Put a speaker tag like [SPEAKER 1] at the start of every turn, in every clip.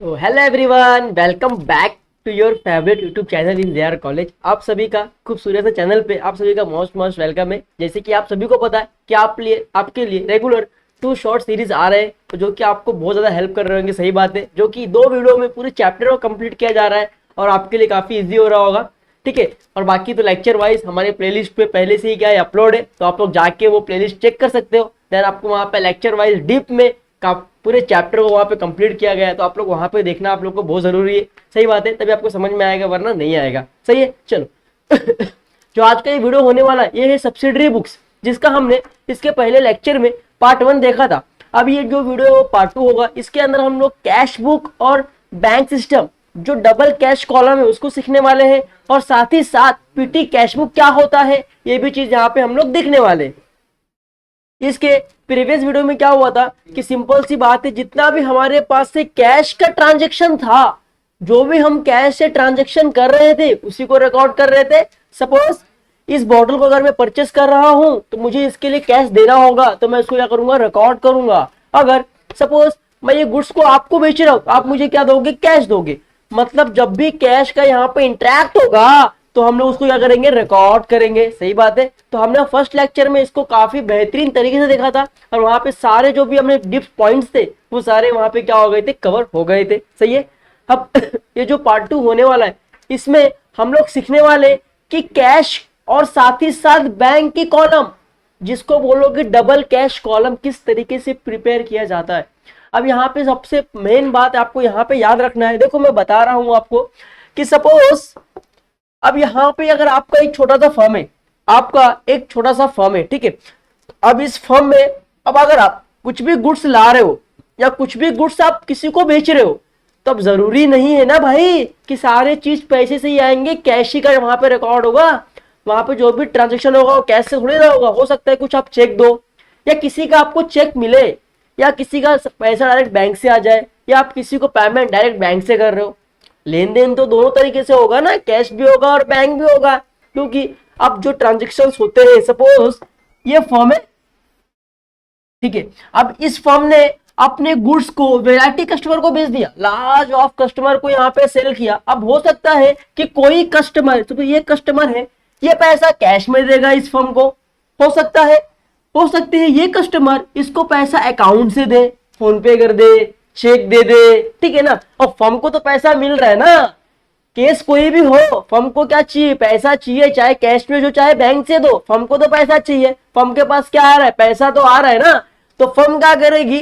[SPEAKER 1] तो hello everyone, welcome back to your favourite YouTube channel in their college. आप सभी का खूबसूरत से चैनल पे आप सभी का मोस्ट मोस्ट वेलकम है। जैसे कि आप सभी को पता है कि आपके लिए रेगुलर 2 शॉर्ट सीरीज आ रहे हैं, तो जो कि आपको बहुत ज़्यादा हेल्प कर रहे होंगे। सही बात है, जो कि 2 वीडियो में पूरे चैप्टर को कंप्लीट किया जा रहा है और आपके लिए काफ़ी ईजी हो रहा होगा। ठीक है, और बाकी तो लेक्चर वाइज हमारे प्लेलिस्ट पे पहले से ही क्या है अपलोड है, तो आप लोग जाके वो प्लेलिस्ट चेक कर सकते हो। देन आपको वहाँ पे लेक्चर वाइज डीप में का पूरे चैप्टर को वहाँ पे कंप्लीट किया गया है, तो आप लोग वहाँ पे देखना आप लोग को बहुत ज़रूरी है। सही बात है, तभी आपको समझ में आएगा, वरना नहीं आएगा। सही है, चलो। जो आज का ये वीडियो होने वाला है, ये है सब्सिडरी बुक्स, जिसका हमने इसके पहले लेक्चर में पार्ट 1 देखा था। अब ये जो वीडियो है वो पार्ट 2 होगा। इसके अंदर हम लोग कैश बुक और बैंक सिस्टम, जो डबल कैश कॉलम है, उसको सीखने वाले हैं, और साथ ही साथ पीटी कैश बुक क्या होता है ये भी चीज यहाँ पे हम लोग देखने वाले हैं। इसके प्रीवियस वीडियो में क्या हुआ था कि सिंपल सी बात है, जितना भी हमारे पास से कैश का ट्रांजैक्शन था, जो भी हम कैश से ट्रांजैक्शन कर रहे थे उसी को रिकॉर्ड कर रहे थे। सपोज इस बॉटल को अगर मैं परचेस कर रहा हूं तो मुझे इसके लिए कैश देना होगा, तो मैं इसको क्या करूंगा, रिकॉर्ड करूंगा। अगर सपोज मैं ये गुड्स को आपको बेच रहा हूं, आप मुझे क्या दोगे, कैश दोगे। मतलब जब भी कैश का यहाँ पे इंटरेक्ट होगा तो हम लोग उसको क्या करेंगे, रिकॉर्ड करेंगे। सही बात है। तो हमने फर्स्ट लेक्चर में इसको काफी बेहतरीन तरीके से देखा था, और वहां पे सारे जो भी हमने डिप पॉइंट्स थे वो सारे वहां पे क्या हो गए थे, कवर हो गए थे। सही है। अब ये जो पार्ट 2 होने वाला है, इसमें हम लोग सीखने वाले कि कैश और साथ ही साथ बैंक की कॉलम, जिसको बोलोगे डबल कैश कॉलम, किस तरीके से प्रिपेयर किया जाता है। अब यहाँ पे सबसे मेन बात आपको यहाँ पे याद रखना है। देखो मैं बता रहा हूं आपको कि सपोज अब यहाँ पे अगर आपका एक छोटा सा फर्म है, आपका एक छोटा सा फर्म है, ठीक है। अब इस फर्म में अब अगर आप कुछ भी गुड्स ला रहे हो या कुछ भी गुड्स आप किसी को बेच रहे हो, तो अब जरूरी नहीं है ना भाई कि सारे चीज पैसे से ही आएंगे, कैश ही का वहां पे रिकॉर्ड होगा। वहां पे जो भी ट्रांजेक्शन होगा वो कैश से थोड़ी ना होगा। हो सकता है कुछ आप चेक दो, या किसी का आपको चेक मिले, या किसी का पैसा डायरेक्ट बैंक से आ जाए, या आप किसी को पेमेंट डायरेक्ट बैंक से कर रहे हो। लेन देन तो दोनों तरीके से होगा ना, कैश भी होगा और बैंक भी होगा। क्योंकि अब जो ट्रांजेक्शन होते हैं, सपोज ये फर्म है, ठीक है। अब इस फर्म ने अपने गुड्स को वैरायटी कस्टमर को बेच दिया, लार्ज ऑफ कस्टमर को यहाँ पे सेल किया। अब हो सकता है कि कोई कस्टमर, तो ये कस्टमर है, ये पैसा कैश में देगा इस फर्म को। हो सकता है, हो सकती है ये कस्टमर इसको पैसा अकाउंट से दे, फोन पे कर दे, चेक दे दे, ठीक है ना। और फर्म को तो पैसा मिल रहा है ना। केस कोई भी हो, फर्म को क्या चाहिए, पैसा चाहिए, चाहे कैश में जो चाहे बैंक से दो, फर्म को तो पैसा चाहिए। फर्म के पास क्या आ रहा है, पैसा तो आ रहा है ना। तो फर्म क्या करेगी,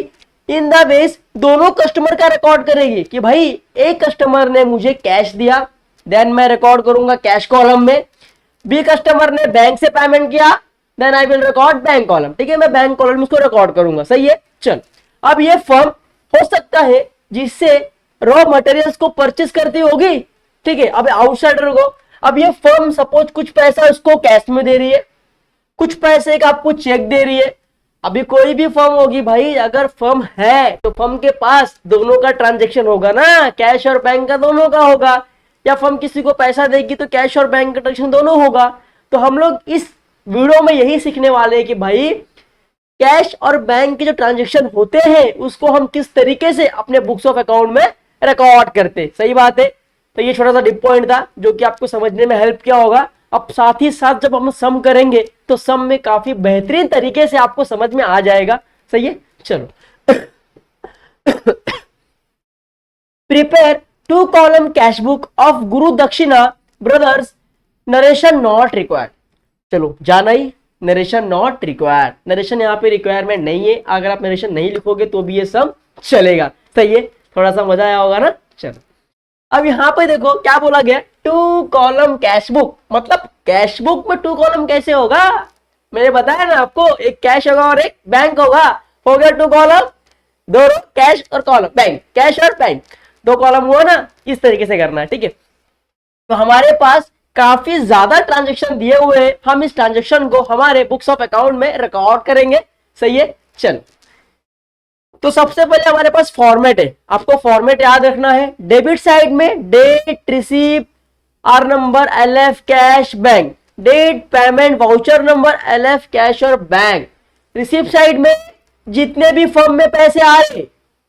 [SPEAKER 1] इन द बेस दोनों कस्टमर का रिकॉर्ड करेगी कि भाई एक कस्टमर ने मुझे कैश दिया, देन मैं रिकॉर्ड करूंगा कैश कॉलम में। बी कस्टमर ने बैंक से पेमेंट किया, then I will record bank column. ठीक है, मैं बैंक कॉलम में उसको रिकॉर्ड करूंगा। सही है। चल, अब ये फर्म हो सकता है जिससे रॉ मटेरियल्स को परचेस करती होगी, ठीक है। अब आउटसाइडर को, अब ये फर्म सपोज कुछ पैसा उसको कैश में दे रही है, कुछ पैसे का आपको चेक दे रही है। अभी कोई भी फर्म होगी भाई, अगर फर्म है तो फर्म के पास दोनों का ट्रांजेक्शन होगा ना, कैश और बैंक का दोनों का होगा। या फर्म किसी को पैसा देगी तो कैश और बैंक का ट्रांजेक्शन दोनों होगा। तो हम लोग इस वीडियो में यही सीखने वाले हैं कि भाई कैश और बैंक के जो ट्रांजेक्शन होते हैं उसको हम किस तरीके से अपने बुक्स ऑफ अकाउंट में रिकॉर्ड करते। सही बात है। तो ये छोटा सा डिप पॉइंट था जो कि आपको समझने में हेल्प किया होगा। अब साथ ही साथ जब हम सम करेंगे तो सम में काफी बेहतरीन तरीके से आपको समझ में आ जाएगा। सही है। चलो, prepare 2 column cash book of गुरु दक्षिणा ब्रदर्स, नरेशन नॉट रिक्वायर्ड। चलो, जाना ही, नरेशन नॉट रिक्वायर्ड, नरेशन यहाँ पे रिक्वायरमेंट नहीं है। अगर आप नरेशन नहीं लिखोगे तो भी ये सब चलेगा। सही है, थोड़ा सा मजा आया होगा ना। चलो, अब यहाँ पे देखो क्या बोला गया, 2 कॉलम कैश बुक। मतलब कैश बुक में 2 कॉलम कैसे होगा, मैंने बताया ना आपको, एक कैश होगा और एक बैंक होगा। हो गया 2 कॉलम, दोनों कैश और कॉलम बैंक, कैश और बैंक, 2 कॉलम हुआ ना। इस तरीके से करना है, ठीक है। तो हमारे पास काफी ज्यादा ट्रांजेक्शन दिए हुए हैं, हम इस ट्रांजेक्शन को हमारे बुक्स ऑफ अकाउंट में रिकॉर्ड करेंगे। सही है। चल, तो सबसे पहले हमारे पास फॉर्मेट है, आपको फॉर्मेट याद रखना है। डेबिट साइड में date receive R number LF cash bank, date payment voucher number LF cash और बैंक। रिसीव साइड में जितने भी फर्म में पैसे आ रहे,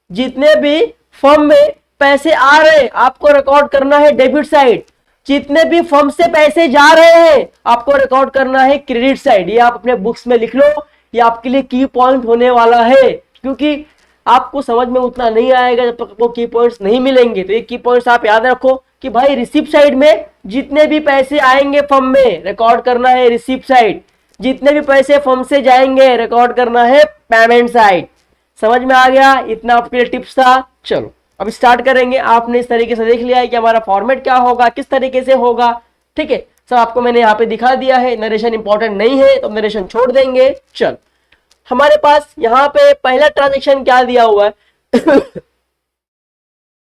[SPEAKER 1] जितने भी फर्म में पैसे आ रहे हैं आपको रिकॉर्ड करना है डेबिट साइड, जितने भी फर्म से पैसे जा रहे हैं आपको रिकॉर्ड करना है क्रेडिट साइड। ये आप अपने बुक्स में लिख लो, ये आपके लिए की पॉइंट होने वाला है, क्योंकि आपको समझ में उतना नहीं आएगा जब तक आपको की पॉइंट्स नहीं मिलेंगे। तो ये की पॉइंट्स आप याद रखो कि भाई रिसिप्ट साइड में जितने भी पैसे आएंगे फर्म में रिकॉर्ड करना है रिसिप्ट साइड, जितने भी पैसे फर्म से जाएंगे रिकॉर्ड करना है पेमेंट साइड। समझ में आ गया? इतना आपके लिए टिप्स था। चलो अब स्टार्ट करेंगे। आपने इस तरीके से देख लिया है कि हमारा फॉर्मेट क्या होगा, किस तरीके से होगा, ठीक है। सब आपको मैंने यहाँ पे दिखा दिया है। नरेशन इंपॉर्टेंट नहीं है तो नरेशन छोड़ देंगे। चल हमारे पास यहाँ पे पहला ट्रांजेक्शन क्या दिया हुआ है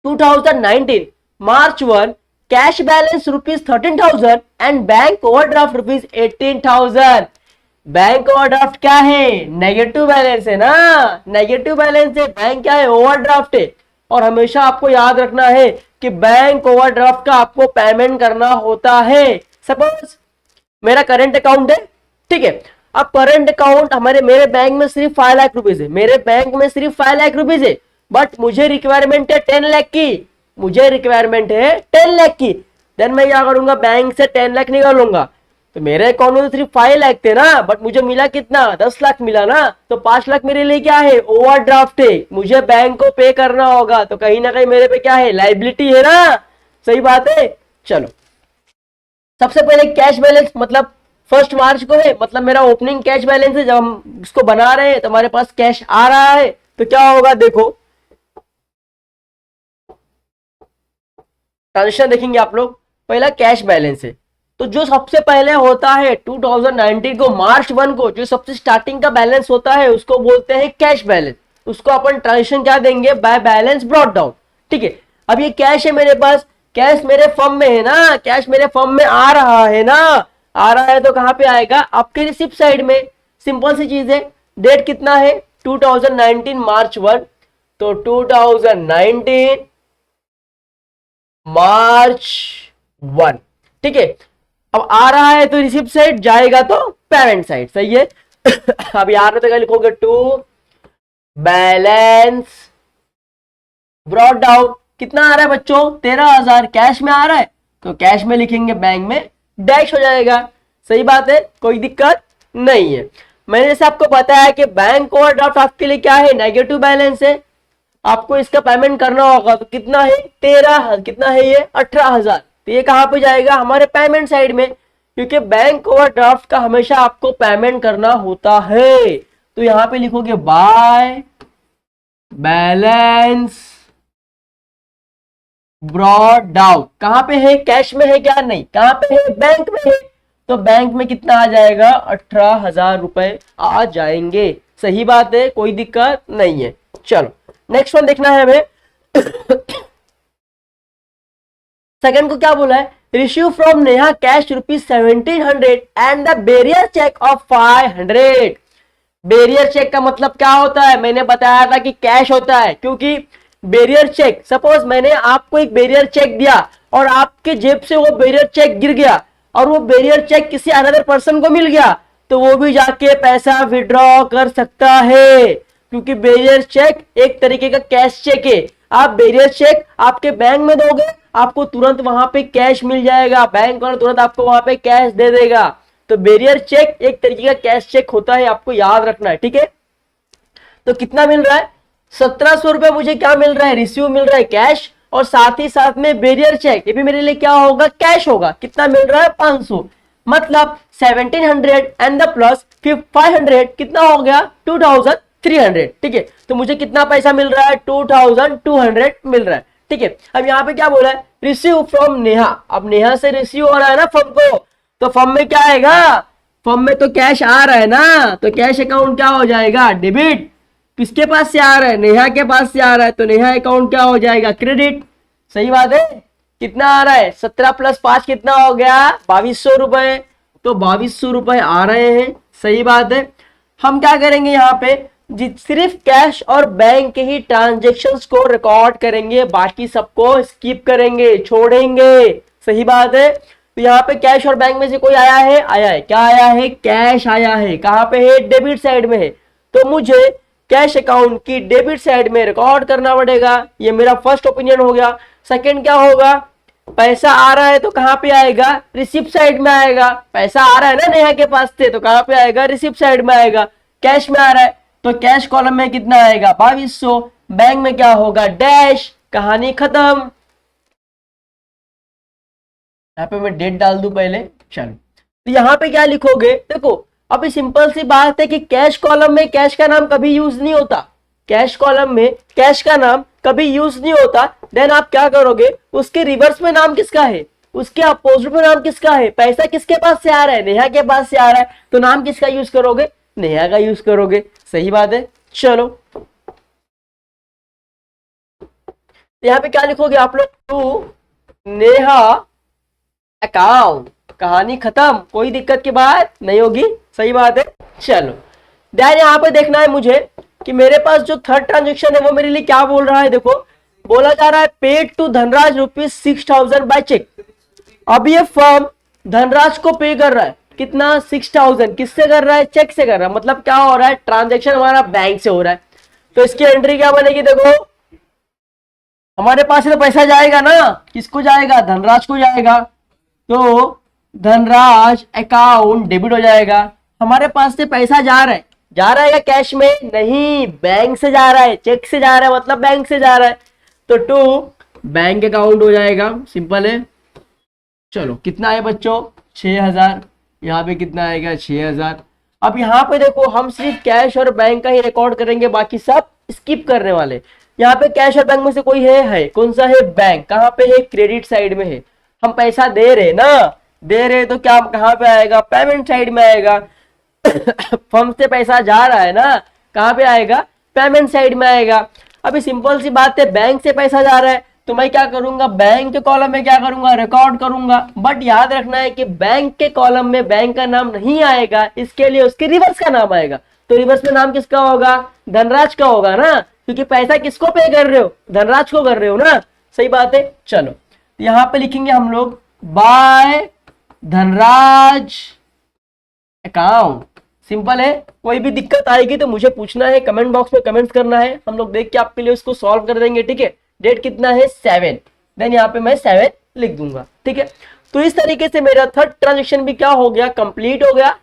[SPEAKER 1] 2019 मार्च 1 cash balance ₹13,000 and bank overdraft ₹18,000। Bank overdraft क्या है? नेगेटिव बैलेंस है ना, नेगेटिव बैलेंस है। बैंक क्या है? ओवरड्राफ्ट है। और हमेशा आपको याद रखना है कि बैंक ओवरड्राफ्ट का आपको पेमेंट करना होता है। सपोज मेरा करंट अकाउंट है, ठीक है। अब करंट अकाउंट मेरे बैंक में सिर्फ 5 लाख रुपीज है, मेरे बैंक में सिर्फ 5 लाख रुपीज है, बट मुझे रिक्वायरमेंट है 10 लाख की, मुझे रिक्वायरमेंट है 10 लाख की। देन मैं क्या करूंगा? बैंक से 10 लाख निकालूंगा। तो मेरे अकाउंट में तो सिर्फ 5 लाख थे ना, बट मुझे मिला कितना? 10 लाख मिला ना। तो 5 लाख मेरे लिए क्या है? ओवरड्राफ्ट है, मुझे बैंक को पे करना होगा। तो कहीं ना कहीं मेरे पे क्या है? लायबिलिटी है ना। सही बात है। चलो सबसे पहले कैश बैलेंस मतलब 1 मार्च को है, मतलब मेरा ओपनिंग कैश बैलेंस है। जब हम इसको बना रहे हैं तो हमारे पास कैश आ रहा है, तो क्या होगा? देखो ट्रांजेक्शन देखेंगे आप लोग। पहला कैश बैलेंस है, तो जो सबसे पहले होता है 2019 को मार्च 1 को जो सबसे स्टार्टिंग का बैलेंस होता है उसको बोलते हैं कैश बैलेंस। उसको अपन ट्रांजेक्शन क्या देंगे? बाय बैलेंस ब्रॉट डाउन, ठीक है। अब ये कैश है मेरे पास, कैश मेरे फर्म में है ना, कैश मेरे फर्म में आ रहा है ना, आ रहा है तो कहां पे आएगा? आपके रिसिप्ट साइड में। सिंपल सी चीज है। डेट कितना है? 2019 मार्च 1, तो 2019 मार्च 1, ठीक है। अब आ रहा है तो रिसिप्ट साइड, जाएगा तो पेमेंट साइड। सही है। अब यहां पे तो क्या लिखोगे? To balance brought down. कितना आ रहा है बच्चों? 13,000 कैश में आ रहा है, तो कैश में लिखेंगे, बैंक में डैश हो जाएगा। सही बात है, कोई दिक्कत नहीं है। मैंने जैसे आपको बताया कि बैंक ओवरड्राफ्ट आपके लिए क्या है? नेगेटिव बैलेंस है, आपको इसका पेमेंट करना होगा। तो कितना है? 13, कितना है ये? 18,000। तो ये कहां पे जाएगा? हमारे पेमेंट साइड में, क्योंकि बैंक ओवरड्राफ्ट का हमेशा आपको पेमेंट करना होता है। तो यहां पे लिखोगे बाय बैलेंस ब्रॉट डाउन। कहां पे है? कैश में है क्या? नहीं। कहां पे है? बैंक में है। तो बैंक में कितना आ जाएगा? 18,000 रुपए आ जाएंगे। सही बात है, कोई दिक्कत नहीं है। चलो नेक्स्ट वन देखना है हमें। सेकंड को क्या बोला है? Receive from Neha cash ₹1700 and the bearer cheque of 500। Bearer cheque का मतलब क्या होता है? मैंने बताया था कि कैश होता है, क्योंकि बेरियर चेक, सपोज मैंने आपको एक बेरियर चेक दिया और आपके जेब से वो बेरियर चेक गिर गया और वो बेरियर चेक किसी अनदर पर्सन को मिल गया, तो वो भी जाके पैसा विड्रॉ कर सकता है, क्योंकि बेरियर चेक एक तरीके का कैश चेक है। आप बेरियर चेक आपके बैंक में दोगे, आपको तुरंत वहां पे कैश मिल जाएगा, बैंक वाला तुरंत आपको वहां पे कैश दे देगा। तो बेरियर चेक एक तरीके का कैश चेक होता है, आपको याद रखना है, ठीक है। तो कितना मिल रहा है? 1700 रुपए मुझे क्या मिल रहा है? रिसीव मिल रहा है कैश, और साथ ही साथ में बेरियर चेक, ये भी मेरे लिए क्या होगा? कैश होगा। कितना मिल रहा है? 500। मतलब 1700 एंड द प्लस 500 कितना हो गया? 2300, ठीक है। तो मुझे कितना पैसा मिल रहा है? 2200 मिल रहा है, ठीक है। अब यहाँ पे क्या बोला है? Receive from Neha. अब नेहा से रिसीव हो रहा है ना फर्म को, तो फर्म में क्या आएगा? फर्म में तो कैश आ रहा है ना, तो कैश अकाउंट क्या हो जाएगा? डेबिट। किसके पास से आ रहा है? नेहा के पास से आ रहा है, तो नेहा अकाउंट क्या हो जाएगा? क्रेडिट। सही बात है। कितना आ रहा है? 17 + 5 कितना हो गया? 2200 रुपए। तो 2200 रुपए आ रहे हैं। सही बात है। हम क्या करेंगे यहाँ पे? सिर्फ कैश और बैंक के ही ट्रांजेक्शन्स को रिकॉर्ड करेंगे, बाकी सबको स्किप करेंगे, छोड़ेंगे। सही बात है। तो यहाँ पे कैश और बैंक में से कोई आया है? आया है। क्या आया है? कैश आया है। कहाँ पे है? डेबिट साइड में है। तो मुझे कैश अकाउंट की डेबिट साइड में रिकॉर्ड करना पड़ेगा। ये मेरा फर्स्ट ओपिनियन हो गया। सेकंड क्या होगा, पैसा आ रहा है तो कहां पे आएगा, रिसिप्ट साइड में आएगा। पैसा आ रहा है ना नेहा के पास से, तो कहां पे आएगा, रिसिप्ट साइड में आएगा। कैश में आ रहा है तो कैश कॉलम में कितना आएगा, 2200। बैंक में क्या होगा, डैश, कहानी खत्म। यहाँ पे मैं डेट डाल दूं पहले, चलो। तो यहाँ पे क्या लिखोगे, देखो अभी सिंपल सी बात है कि कैश कॉलम में कैश का नाम कभी यूज नहीं होता। कैश कॉलम में कैश का नाम कभी यूज नहीं होता। देन आप क्या करोगे, उसके रिवर्स में नाम किसका है, उसके अपोजिट में नाम किसका है। पैसा किसके पास से आ रहा है, नेहा के पास से आ रहा है, तो नाम किसका यूज करोगे, नेहा का यूज करोगे। सही बात है। चलो यहाँ पे क्या लिखोगे आप लोग, टू नेहा अकाउंट, कहानी खत्म, कोई दिक्कत की बात नहीं होगी। सही बात है। चलो देन यहाँ पे देखना है मुझे कि मेरे पास जो थर्ड ट्रांजेक्शन है वो मेरे लिए क्या बोल रहा है। देखो बोला जा रहा है paid to Dhanraj ₹6000 by cheque. अब ये फर्म धनराज को पे कर रहा है कितना, 6000। किससे कर रहा है, चेक से कर रहा है। मतलब क्या हो रहा है, ट्रांजेक्शन हमारा बैंक से हो रहा है। तो इसकी एंट्री क्या बनेगी, देखो हमारे पास से तो पैसा जाएगा ना, किसको जाएगा, धनराज को जाएगा। तो धनराज अकाउंट डेबिट हो जाएगा। हमारे पास से पैसा जा रहा है, जा रहा है या कैश में, नहीं बैंक से जा रहा है, चेक से जा रहा है, मतलब बैंक से जा रहा है। तो टू बैंक अकाउंट हो जाएगा, सिंपल है। चलो कितना है बच्चों, 6000। यहाँ पे कितना आएगा, 6000। अब यहाँ पे देखो हम सिर्फ कैश और बैंक का ही रिकॉर्ड करेंगे, बाकी सब स्किप करने वाले। यहाँ पे कैश और बैंक में से कोई है कौन सा है, बैंक। कहाँ पे है, क्रेडिट साइड में है। हम पैसा दे रहे ना, दे रहे तो क्या कहाँ पे आएगा, पेमेंट साइड में आएगा। फर्म से पैसा जा रहा है ना, कहाँ पे आएगा, पेमेंट साइड में आएगा। अभी सिंपल सी बात है, बैंक से पैसा जा रहा है तो मैं क्या करूंगा, बैंक के कॉलम में क्या करूंगा, रिकॉर्ड करूंगा। बट याद रखना है कि बैंक के कॉलम में बैंक का नाम नहीं आएगा, इसके लिए उसके रिवर्स का नाम आएगा। तो रिवर्स में नाम किसका होगा, धनराज का होगा ना, क्योंकि पैसा किसको पे कर रहे हो, धनराज को कर रहे हो ना। सही बात है। चलो यहाँ पे लिखेंगे हम लोग बाय धनराज अकाउंट। सिंपल है। कोई भी दिक्कत आएगी तो मुझे पूछना है, कमेंट बॉक्स में कमेंट्स करना है, हम लोग देख के आपके लिए उसको सॉल्व कर देंगे। ठीक है। डेट कितना है, 7। देन यहाँ पे मैं 7 लिख दूंगा। ठीक है। तो इस तरीके से मेरा थर्ड ट्रांजेक्शन भी क्या हो गया, कंप्लीट हो गया।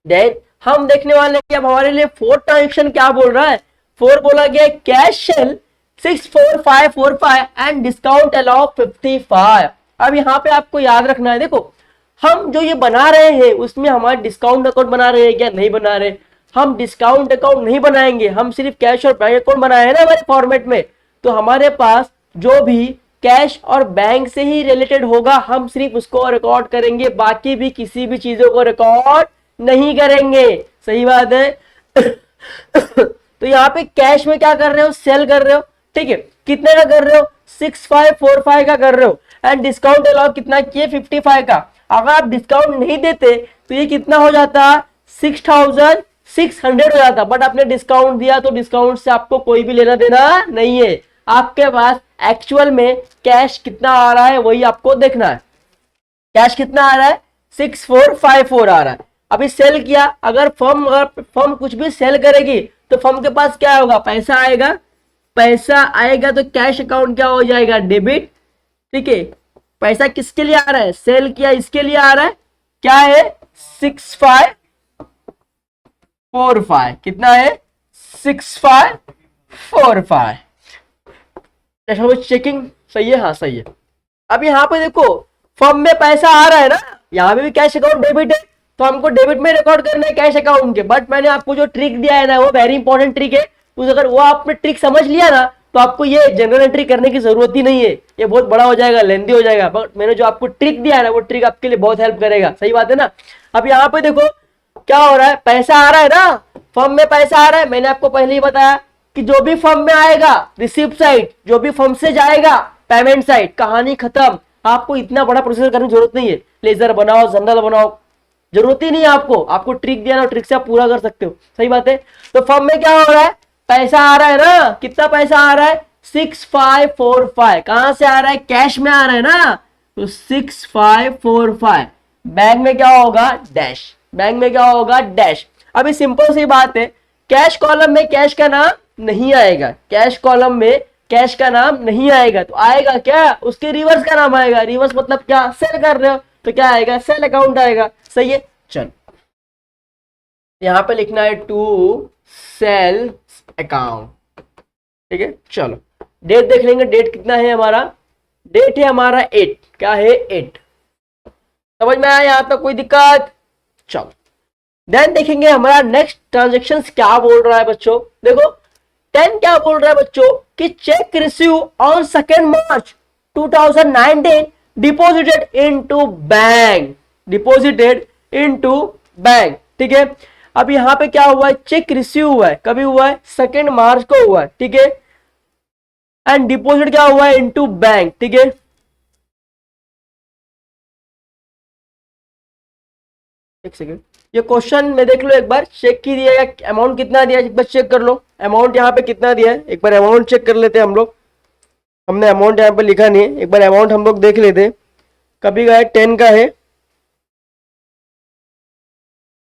[SPEAKER 1] देन हम देखने वाले हैं कि अब हमारे लिए फोर्थ ट्रांजेक्शन क्या बोल रहा है। 4 बोला गया cash sale 64545 and discount allow 55। अब यहाँ पे आपको याद रखना है, देखो हम जो ये बना रहे हैं उसमें हमारे डिस्काउंट अकाउंट बना रहे हैं क्या, नहीं बना रहे। हम डिस्काउंट अकाउंट नहीं बनाएंगे, हम सिर्फ कैश और बैंक अकाउंट बनाए हैं ना हमारे फॉर्मेट में। तो हमारे पास जो भी कैश और बैंक से ही रिलेटेड होगा हम सिर्फ उसको रिकॉर्ड करेंगे, बाकी भी किसी भी चीजों को रिकॉर्ड नहीं करेंगे। सही बात है। तो यहाँ पे कैश में क्या कर रहे हो, सेल कर रहे हो। ठीक है। कितने का कर रहे हो, 6545 का कर रहे हो। एंड डिस्काउंट अलाउ कितना किए, 55 का। अगर आप डिस्काउंट नहीं देते तो ये कितना हो जाता, 6600 हो जाता। बट आपने डिस्काउंट दिया तो डिस्काउंट से आपको कोई भी लेना देना नहीं है। आपके पास एक्चुअल में कैश कितना आ रहा है वही आपको देखना है। कैश कितना आ रहा है, 6454 आ रहा है। अभी सेल किया, अगर फर्म कुछ भी सेल करेगी तो फर्म के पास क्या होगा, पैसा आएगा। पैसा आएगा तो कैश अकाउंट क्या हो जाएगा, डेबिट। ठीक है। पैसा किसके लिए आ रहा है, सेल किया इसके लिए आ रहा है। क्या है, 6545। कितना है, 6545। चेकिंग सही है, हाँ सही है। अब यहाँ पे देखो फर्म में पैसा आ रहा है ना, यहाँ पे भी कैश अकाउंट डेबिट है, तो हमको डेबिट में रिकॉर्ड करना है कैश अकाउंट के। बट मैंने आपको जो ट्रिक दिया है ना वो वेरी इंपॉर्टेंट ट्रिक है। उस अगर वो आपने ट्रिक समझ लिया ना तो आपको ये जनरल एंट्री करने की जरूरत ही नहीं है, ये बहुत बड़ा हो जाएगा, लेंदी हो जाएगा। बट मैंने जो आपको ट्रिक दिया है ना वो ट्रिक आपके लिए बहुत हेल्प करेगा। सही बात है ना। अब यहाँ पे देखो क्या हो रहा है, पैसा आ रहा है ना, फर्म में पैसा आ रहा है। मैंने आपको पहले ही बताया कि जो भी फर्म में आएगा रिसिप्ट साइड, जो भी फर्म से जाएगा पेमेंट साइड, कहानी खत्म। आपको इतना बड़ा प्रोसेस करने की जरूरत नहीं है, लेजर बनाओ, जनरल बनाओ, जरूरत ही नहीं है आपको ट्रिक दिया ना, ट्रिक से आप पूरा कर सकते हो। सही बात है। तो फर्म में क्या हो रहा है, पैसा आ रहा है ना, कितना पैसा आ रहा है, 6545। कहां से आ रहा है, कैश में आ रहा है ना, तो 6545। बैंक में क्या होगा, डैश। बैंक में क्या होगा, डैश। अभी सिंपल सी बात है कैश कॉलम में कैश का नाम नहीं आएगा, कैश कॉलम में कैश का नाम नहीं आएगा, तो आएगा क्या, उसके रिवर्स का नाम आएगा। रिवर्स मतलब क्या, सेल कर रहे हो तो क्या आएगा, सेल अकाउंट आएगा। सही है, चल यहां पे लिखना है टू सेल अकाउंट। ठीक है, चलो डेट देख लेंगे, डेट कितना है हमारा, डेट है हमारा 8, क्या है 8। समझ में आया यहां तक कोई दिक्कत? चलो देन देखेंगे हमारा नेक्स्ट ट्रांजेक्शन क्या बोल रहा है बच्चों। देखो 10 क्या बोल रहा है बच्चों कि check receive on 2 March 2019 deposited into bank, deposited into bank. ठीक है, अब यहां पे क्या हुआ है, चेक रिसीव हुआ है, कभी हुआ है 2 मार्च को हुआ है। ठीक है, एंड डिपॉजिट क्या हुआ है, इनटू बैंक। ठीक है, एक सेकेंड, ये क्वेश्चन में देख लो एक बार, चेक की दिया है, अमाउंट कितना दिया है एक बार चेक कर लो, अमाउंट यहाँ पे कितना दिया है, एक बार अमाउंट चेक कर लेते हैं हम लोग। हमने अमाउंट यहाँ पे लिखा नहीं है, एक बार अमाउंट हम लोग देख लेते हैं, कभी का है 10 का है।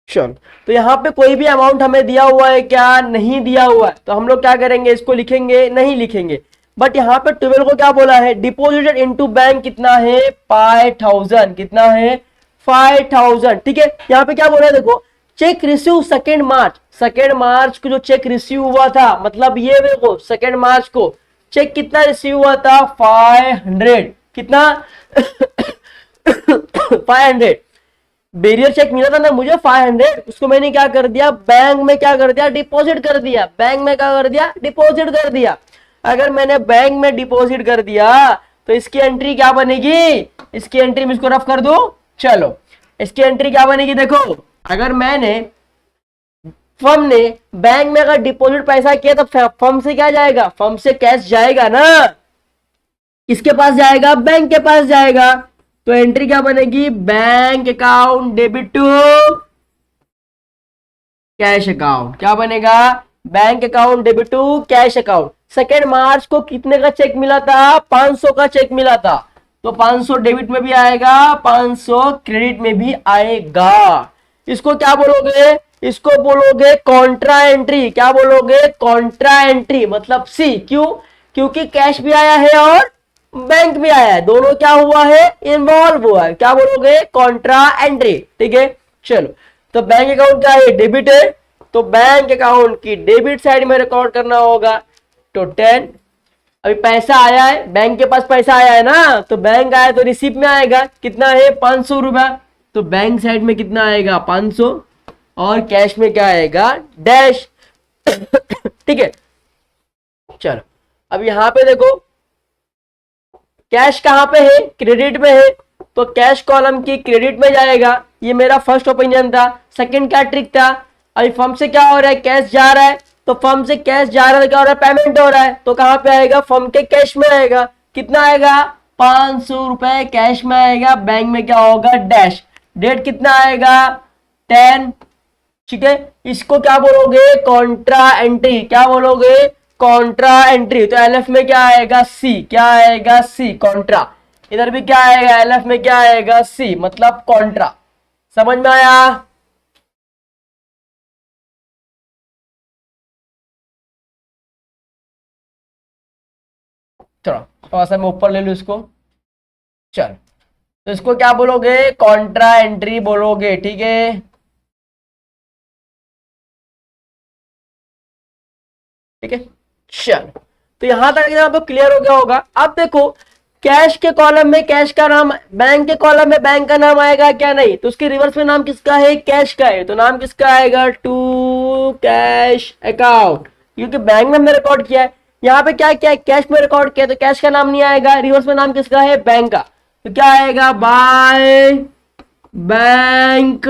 [SPEAKER 1] चल तो यहाँ पे कोई भी अमाउंट हमें दिया हुआ है क्या, नहीं दिया हुआ है, तो हम लोग क्या करेंगे, इसको लिखेंगे, नहीं लिखेंगे। बट यहाँ पे 12 को क्या बोला है, डिपॉजिटेड इनटू बैंक कितना है 5000, कितना है 5000। ठीक है, यहाँ पे क्या बोला है देखो, चेक रिसीव 2 मार्च, 2 मार्च को जो चेक रिसीव हुआ था, मतलब ये देखो 2 मार्च को चेक कितना रिसीव हुआ था 500, कितना 500 बैरियर चेक मिला था ना मुझे 500, उसको मैंने क्या कर दिया, बैंक में क्या कर दिया, डिपॉजिट कर दिया, बैंक में क्या कर दिया, डिपॉजिट कर दिया। अगर मैंने बैंक में डिपॉजिट कर दिया तो इसकी एंट्री क्या बनेगी, इसकी एंट्री में इसको रफ कर दो। चलो इसकी एंट्री क्या बनेगी, देखो अगर मैंने फर्म ने बैंक में अगर डिपॉजिट पैसा किया तो फर्म से क्या जाएगा, फर्म से कैश जाएगा ना, किसके पास जाएगा, बैंक के पास जाएगा। तो एंट्री क्या बनेगी, bank account debit to cash account, क्या बनेगा, bank account debit to cash account. 2 March को कितने का चेक मिला था, 500 का चेक मिला था, तो 500 डेबिट में भी आएगा, 500 क्रेडिट में भी आएगा। इसको क्या बोलोगे, इसको बोलोगे कॉन्ट्रा एंट्री। क्या बोलोगे, कॉन्ट्रा एंट्री, मतलब सी, क्यों, क्योंकि कैश भी आया है और बैंक भी आया है, दोनों क्या हुआ है, इन्वॉल्व हुआ है। क्या बोलोगे, कॉन्ट्रा एंट्री। ठीक है, चलो तो बैंक अकाउंट क्या है, डेबिट है, तो बैंक अकाउंट की डेबिट साइड में रिकॉर्ड करना होगा। तो 10, अभी पैसा आया है, बैंक के पास पैसा आया है ना, तो बैंक आया तो रिसीप्ट में आएगा, कितना है 500 रुपया, तो बैंक साइड में कितना आएगा 500, और कैश में क्या आएगा डैश। ठीक है, चलो अब यहां पे देखो कैश कहां पे है, क्रेडिट में है, तो कैश कॉलम की क्रेडिट में जाएगा। ये मेरा फर्स्ट ओपिनियन था। सेकंड क्या ट्रिक था, अभी फर्म से क्या हो रहा है, कैश जा रहा है, तो फर्म से कैश जा रहा है तो क्या हो रहा है, पेमेंट हो रहा है, तो कहां पे आएगा, फर्म के कैश में आएगा। कितना आएगा 500 रुपए कैश में आएगा, बैंक में क्या होगा डैश, डेट कितना आएगा 10। ठीक है, इसको क्या बोलोगे, कॉन्ट्रा एंट्री। क्या बोलोगे, कॉन्ट्रा एंट्री। तो एलएफ में क्या आएगा सी, क्या आएगा सी, कॉन्ट्रा। इधर भी क्या आएगा, एलएफ में क्या आएगा सी, मतलब कॉन्ट्रा। समझ में आया? चलो थोड़ा सा मैं ऊपर ले लू इसको। चल तो इसको क्या बोलोगे, कॉन्ट्रा एंट्री बोलोगे। ठीक है, ठीक है, चल तो यहां तक आपको क्लियर हो गया होगा। अब देखो कैश के कॉलम में कैश का नाम, बैंक के कॉलम में बैंक का नाम आएगा क्या, नहीं, तो उसके रिवर्स में नाम किसका है, कैश का है, तो नाम किसका आएगा, टू कैश अकाउंट, क्योंकि बैंक में हमने रिकॉर्ड किया है। यहाँ पे क्या क्या कैश में रिकॉर्ड किया, तो कैश का नाम नहीं आएगा, रिवर्स में नाम किसका है, बैंक का, तो क्या आएगा बाय बैंक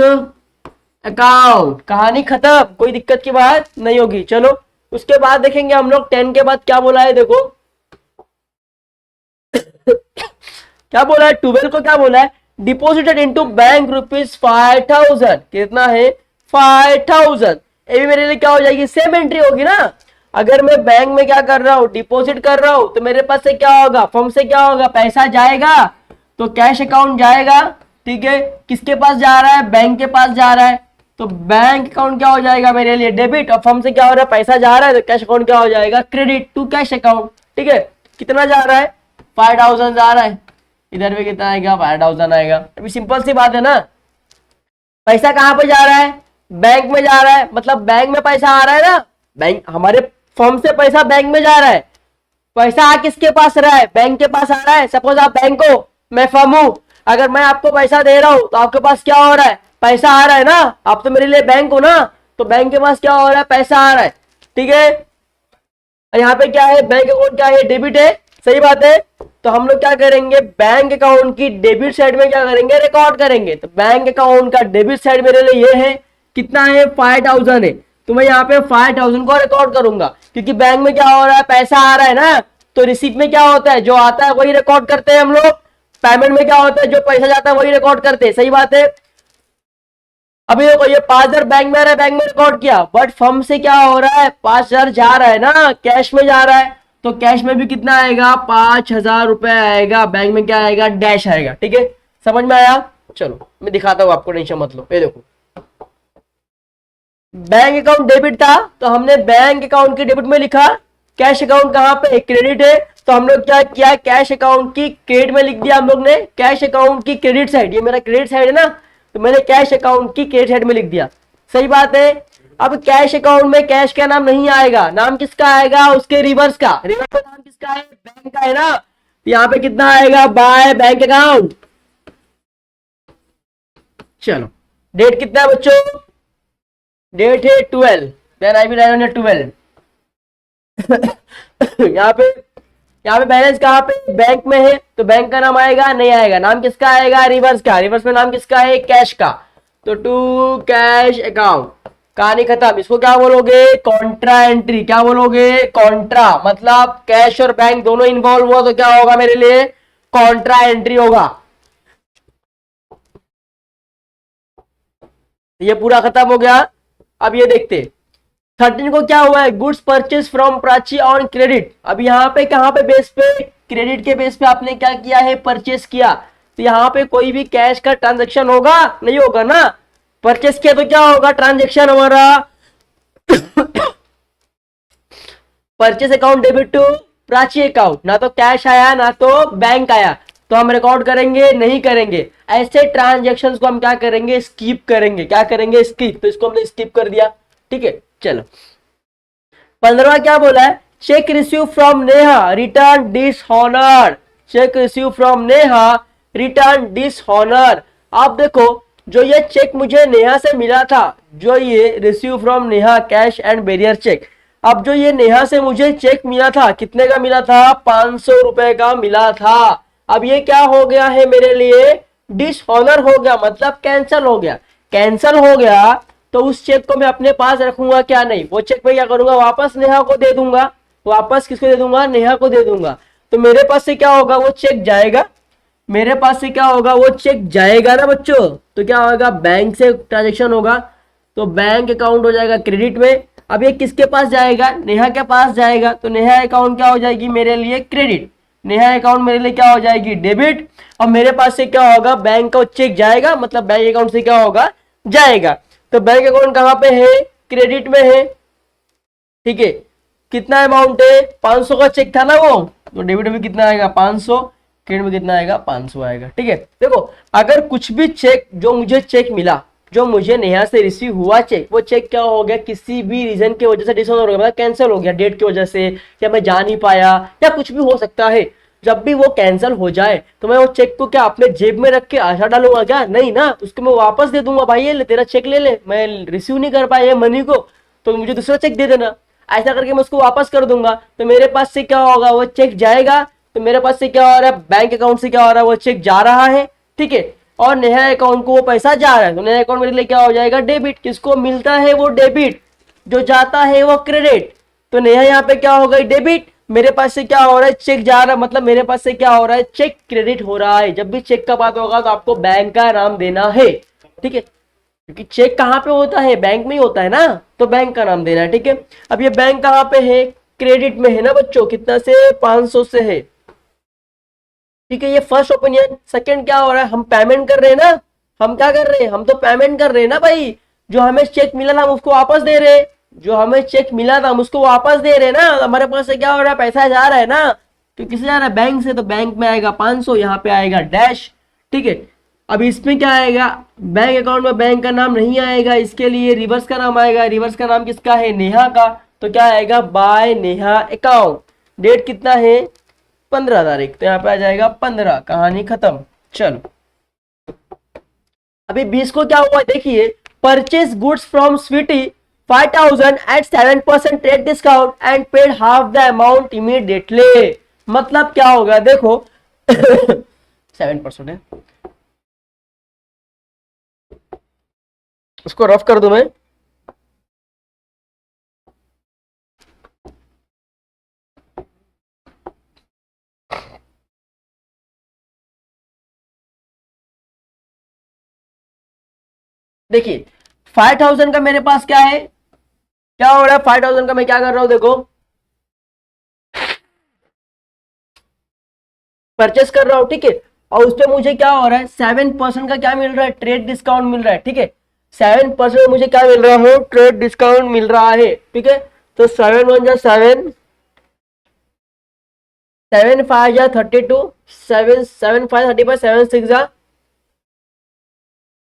[SPEAKER 1] अकाउंट। कहानी खत्म, कोई दिक्कत की बात नहीं होगी। चलो उसके बाद देखेंगे हम लोग 10 के बाद क्या बोला है, देखो क्या बोला है, 12 को क्या बोला है, डिपॉजिटेड इनटू बैंक ₹5000, कितना है 5000। ये भी मेरे लिए क्या हो जाएगी, सेम एंट्री होगी ना। अगर मैं बैंक में क्या कर रहा हूं, डिपॉजिट कर रहा हूं, तो मेरे पास से क्या होगा, फर्म से क्या होगा, पैसा जाएगा तो कैश अकाउंट जाएगा। ठीक है, किसके पास जा रहा है, बैंक के पास जा रहा है, तो बैंक अकाउंट क्या हो जाएगा मेरे लिए डेबिट, और फर्म से क्या हो रहा है पैसा जा रहा है, तो कैश अकाउंट क्या हो जाएगा क्रेडिट टू कैश अकाउंट। ठीक है, कितना जा रहा है 5000 जा रहा है, इधर भी कितना आएगा 5000 आएगा। अभी सिंपल सी बात है ना, पैसा कहां पे जा रहा है बैंक में जा रहा है, मतलब बैंक में पैसा आ रहा है ना, बैंक हमारे फर्म से पैसा बैंक में जा रहा है। पैसा आ किसके पास रहा है, बैंक के पास आ रहा है। सपोज आप बैंक हो, मैं फर्म हूं, अगर मैं आपको पैसा दे रहा हूं तो आपके पास क्या हो रहा है पैसा आ रहा है ना, आप तो मेरे लिए बैंक हो ना, तो बैंक के पास क्या हो रहा है पैसा आ रहा है। ठीक है, और यहाँ पे क्या है बैंक अकाउंट क्या है डेबिट है, सही बात है। तो हम लोग क्या करेंगे बैंक अकाउंट की डेबिट साइड में क्या करेंगे रिकॉर्ड करेंगे। तो बैंक अकाउंट का डेबिट साइड मेरे लिए ये है, कितना है 5000 है, तो मैं यहाँ पे 5000 को रिकॉर्ड करूंगा, क्योंकि बैंक में क्या हो रहा है पैसा आ रहा है ना, तो रिसीप्ट में क्या होता है जो आता है वही रिकॉर्ड करते हैं हम लोग, पेमेंट में क्या होता है जो पैसा जाता है वही रिकॉर्ड करते हैं, सही बात है। अभी देखो ये 5000 बैंक में आ रहा है, बैंक में रिकॉर्ड किया, बट फर्म से क्या हो रहा है 5000 जा रहा है ना, कैश में जा रहा है, तो कैश में भी कितना आएगा 5000 रुपए आएगा, बैंक में क्या आएगा डैश आएगा। ठीक है, समझ में आया। चलो मैं दिखाता हूँ आपको, टेंशन मत लो। ये देखो बैंक अकाउंट डेबिट था, तो हमने बैंक अकाउंट की डेबिट में लिखा, कैश अकाउंट कहाँ पे क्रेडिट है, तो हम लोग क्या किया कैश अकाउंट की क्रेडिट में लिख दिया हम लोग ने, कैश अकाउंट की क्रेडिट साइड, ये मेरा क्रेडिट साइड है ना, तो मैंने कैश अकाउंट की क्रेडिट साइड में लिख दिया, सही बात है। अब कैश अकाउंट में कैश का नाम नहीं आएगा, नाम किसका आएगा उसके रिवर्स का, रिवर्स का नाम किसका है बैंक का है ना, तो यहाँ पे कितना आएगा बाय बैंक अकाउंट। चलो डेट कितना है बच्चों, डेट है 12, then I will write on 12। यहाँ पे बैलेंस कहाँ पे बैंक में है, तो बैंक का नाम आएगा नहीं आएगा, नाम किसका आएगा रिवर्स का, रिवर्स में नाम किसका है कैश का, तो टू कैश अकाउंट, कहानी खत्म। इसको क्या बोलोगे कॉन्ट्रा एंट्री, क्या बोलोगे कॉन्ट्रा, मतलब कैश और बैंक दोनों इन्वॉल्व हुआ तो क्या होगा मेरे लिए कॉन्ट्रा एंट्री होगा। ये पूरा खत्म हो गया। अब ये देखते 13 को क्या हुआ है goods purchase from Prachi on credit. अब यहाँ पे कहाँ पे बेस पे क्रेडिट के बेस पे आपने क्या किया है परचेस किया, तो यहाँ पे कोई भी कैश का ट्रांजैक्शन होगा नहीं होगा ना, परचेस किया तो क्या होगा ट्रांजैक्शन हमारा purchase account debit to Prachi account, ना तो कैश आया ना तो बैंक आया, तो हम रिकॉर्ड करेंगे नहीं करेंगे, ऐसे ट्रांजैक्शंस को हम क्या करेंगे स्किप करेंगे, क्या करेंगे स्किप, तो इसको हमने स्किप कर दिया। ठीक है, चलो 15वां क्या बोला है check receive from Neha return dishonour, check receive from Neha return dishonour. आप देखो जो ये चेक मुझे नेहा से मिला था, जो ये receive from Neha cash and bearer cheque, अब जो ये नेहा से मुझे चेक मिला था कितने का मिला था 500 रुपए का मिला था, अब ये क्या हो गया है मेरे लिए डिसऑनर हो गया, मतलब कैंसिल हो गया। कैंसिल हो गया तो उस चेक को मैं अपने पास रखूंगा क्या नहीं, वो चेक मैं क्या करूंगा वापस नेहा को दे दूंगा, वापस किसको दे दूंगा नेहा को दे दूंगा। तो मेरे पास से क्या होगा वो चेक जाएगा, मेरे पास से क्या होगा वो चेक जाएगा ना बच्चों, तो क्या होगा बैंक से ट्रांजेक्शन होगा, तो बैंक अकाउंट हो जाएगा क्रेडिट में। अब ये किसके पास जाएगा नेहा के पास जाएगा, तो नेहा अकाउंट क्या हो जाएगी मेरे लिए क्रेडिट, नेहा अकाउंट मेरे लिए क्या हो जाएगी डेबिट, और मेरे पास से क्या होगा बैंक का चेक जाएगा, मतलब बैंक अकाउंट से क्या होगा जाएगा। तो बैंक अकाउंट कहां पे है क्रेडिट में है। ठीक है, कितना अमाउंट है 500 का चेक था ना वो, तो डेबिट में कितना आएगा 500, क्रेडिट में कितना आएगा 500 आएगा। ठीक है, देखो अगर कुछ भी चेक जो मुझे चेक मिला, जो मुझे नेहा से रिसीव हुआ चेक, वो चेक क्या हो गया किसी भी रीजन की वजह से डिसऑनर हो गया, मतलब कैंसिल हो गया डेट की वजह से, या मैं जा नहीं पाया या कुछ भी हो सकता है, जब भी वो कैंसिल हो जाए तो मैं वो चेक को क्या अपने जेब में रख के आशा डालूंगा क्या, नहीं ना, उसको मैं वापस दे दूंगा, भाई ये ले तेरा चेक ले ले, मैं रिसीव नहीं कर पाया मनी को तो मुझे दूसरा चेक दे देना, ऐसा करके मैं उसको वापस कर दूंगा। तो मेरे पास से क्या होगा वो चेक जाएगा, तो मेरे पास से क्या हो रहा है बैंक अकाउंट से क्या हो रहा है वो चेक जा रहा है। ठीक है, और नेहा अकाउंट को वो पैसा जा रहा है, तो नेहा अकाउंट मेरे लिए क्या हो जाएगा डेबिट, किसको मिलता है वो डेबिट, जो जाता है वो क्रेडिट, तो नेहा यहाँ पे क्या हो गई डेबिट, मेरे पास से क्या हो रहा है चेक जा रहा है, मतलब मेरे पास से क्या हो रहा है चेक क्रेडिट हो रहा है। जब भी चेक का बात होगा तो आपको बैंक का नाम देना है। ठीक है, क्योंकि चेक कहाँ पे होता है बैंक में ही होता है ना, तो बैंक का नाम देना है। ठीक है, अब ये बैंक कहाँ पे है क्रेडिट में है ना बच्चों, कितना से 500 से है। ठीक है, ये फर्स्ट ओपिनियन। सेकंड क्या हो रहा है हम पेमेंट कर रहे हैं ना, हम क्या कर रहे हैं हम तो पेमेंट कर रहे हैं ना भाई, जो हमें चेक मिला था हम उसको वापस दे रहे, जो हमें चेक मिला था हम उसको वापस दे रहे ना। हमारे पास से क्या हो रहा है, पैसा जा रहा है ना, तो किसे जा रहा है, बैंक से, तो बैंक में आएगा 500, यहाँ पे आएगा डैश, ठीक है। अब इसमें क्या आएगा, बैंक अकाउंट में बैंक का नाम नहीं आएगा, इसके लिए रिवर्स का नाम आएगा। रिवर्स का नाम किसका है, नेहा का, तो क्या आएगा, बाय नेहा अकाउंट। डेट कितना है, 15 तारीख, तो यहाँ पे आ जाएगा 15, कहानी खत्म। चलो अभी 20 को क्या हुआ देखिए, purchase goods from Sweety 5000 at 7% trade discount and paid half the amount immediately. मतलब क्या होगा देखो 7% है, उसको रफ कर दूं मैं। देखिए 5000 का मेरे पास क्या है, क्या हो रहा है, 5000 का मैं क्या कर रहा हूं देखो, परचेस कर रहा हूं, ठीक है। और उस पर मुझे क्या हो रहा है, 7% का क्या मिल रहा है, ट्रेड डिस्काउंट मिल रहा है, ठीक है। 7% मुझे क्या मिल रहा है, ट्रेड डिस्काउंट मिल रहा है, ठीक है। तो 7 1 जा 7, 7 5 जा 32, 7 7 5 35, 7 6 जा,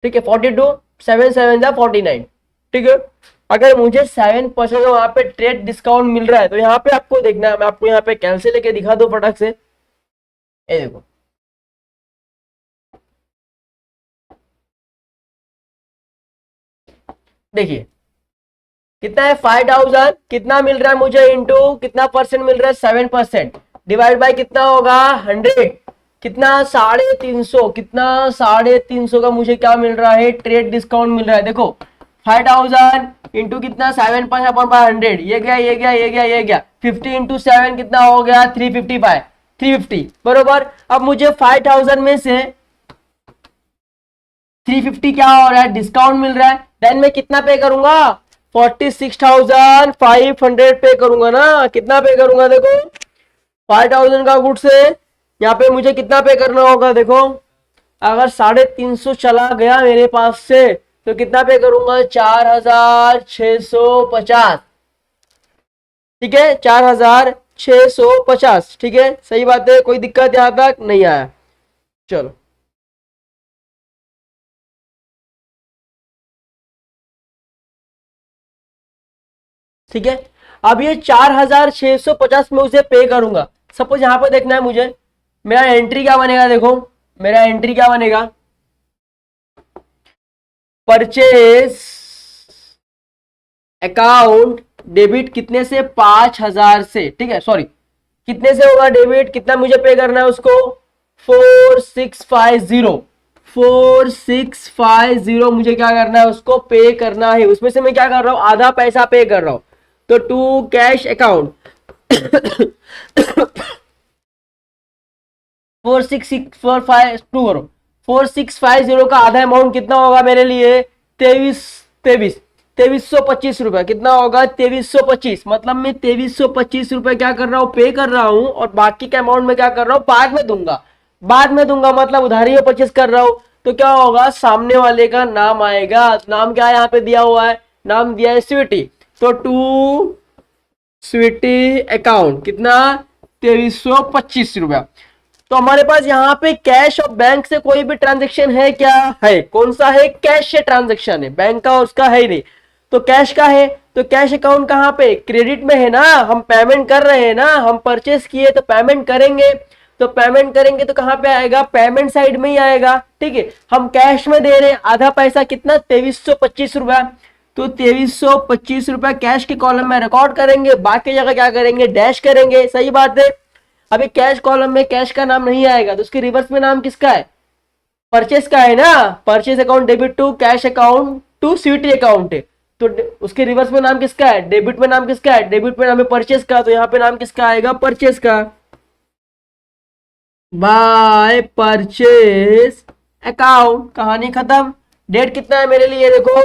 [SPEAKER 1] ठीक है 42, 7 7 जा 49, ठीक है। अगर मुझे 7% का वहां पे ट्रेड डिस्काउंट मिल रहा है, तो यहाँ पे आपको देखना है, मैं आपको यहाँ पे कैंसिल लेके दिखा दो फटक से, ये देखो देखिए कितना है, 5000 कितना मिल रहा है मुझे, इंटू कितना परसेंट मिल रहा है, 7%, डिवाइड बाय कितना होगा 100, कितना 350, कितना 350 का मुझे क्या मिल रहा है, ट्रेड डिस्काउंट मिल रहा है। देखो 5000 इंटू कितना 7.5/100, ये गया ये गया ये गया ये गया, 50 इंटू 7 कितना हो गया 355, 350 बरोबर। अब मुझे 5000 में से 350 क्या हो रहा है, डिस्काउंट मिल रहा है, देन मैं कितना पे करूंगा, 46,500 पे करूंगा ना। कितना पे करूंगा देखो, 5000 का गुड्स है, यहाँ पे मुझे कितना पे करना होगा देखो, अगर 350 चला गया मेरे पास से तो कितना पे करूंगा, 4650, ठीक है 4650, ठीक है सही बात है, कोई दिक्कत यहां तक नहीं आया। चलो ठीक है, अब ये 4650 में उसे पे करूंगा। सपोज यहां पर देखना है मुझे, मेरा एंट्री क्या बनेगा देखो, मेरा एंट्री क्या बनेगा, परचेज अकाउंट डेबिट कितने से, 5000 से, ठीक है सॉरी कितने से होगा डेबिट, कितना मुझे पे करना है उसको, 4650, 4650 मुझे क्या करना है, उसको पे करना है। उसमें से मैं क्या कर रहा हूं, आधा पैसा पे कर रहा हूं, तो टू कैश अकाउंट 4650 का आधा अमाउंट कितना होगा मेरे लिए, 2325 रुपए, कितना होगा 2325, मतलब मैं 2325 रुपए क्या कर रहा हूँ, पे कर रहा हूँ, और बाकी के अमाउंट में क्या कर रहा हूँ, बाद में दूंगा, बाद में दूंगा, मतलब उधारी में परचेस कर रहा हूँ। तो क्या होगा, सामने वाले का नाम आएगा, नाम क्या यहाँ पे दिया हुआ है, नाम दिया है स्वीटी, तो टू स्वीटी अकाउंट कितना 2325 रुपया। तो हमारे पास यहाँ पे कैश और बैंक से कोई भी ट्रांजेक्शन है क्या, है, कौन सा है, कैश से ट्रांजेक्शन है, बैंक का उसका है ही नहीं। तो कैश का है, तो कैश अकाउंट कहाँ पे, क्रेडिट में है ना, हम पेमेंट कर रहे हैं ना, हम परचेस किए तो पेमेंट करेंगे, तो पेमेंट करेंगे तो कहाँ पे आएगा, पेमेंट साइड में ही आएगा, ठीक है। हम कैश में दे रहे हैं आधा पैसा, कितना 2325 रुपया, तो 2325 रुपया कैश के कॉलम में रिकॉर्ड करेंगे, बाकी जगह क्या करेंगे, डैश करेंगे, सही बात है। अभी कैश कॉलम में कैश का नाम नहीं आएगा, तो उसके रिवर्स में नाम किसका है, परचेस का है ना, purchase account debit to cash account to Sweety account है, तो उसके रिवर्स में नाम किसका है, डेबिट में नाम किसका है, डेबिट में नाम है परचेस का, तो यहाँ पे नाम किसका आएगा, परचेस का, बाय परचेस अकाउंट, कहानी खत्म। डेट कितना है मेरे लिए देखो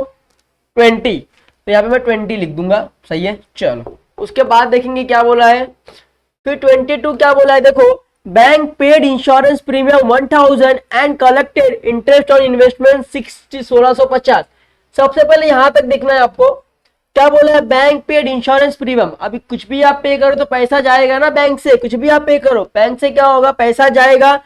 [SPEAKER 1] 20, तो यहाँ पे मैं 20 लिख दूंगा, सही है। चलो उसके बाद देखेंगे क्या बोला है, फिर 22 क्या बोला है देखो, bank paid insurance premium 1000 and collected interest on investment 1650, सबसे पहले यहां तक देखना है आपको, क्या बोला है, बैंक पेड इंश्योरेंस प्रीमियम। अभी कुछ भी आप पे करो तो पैसा जाएगा ना बैंक से, कुछ भी आप पे करो बैंक से क्या होगा, पैसा जाएगा।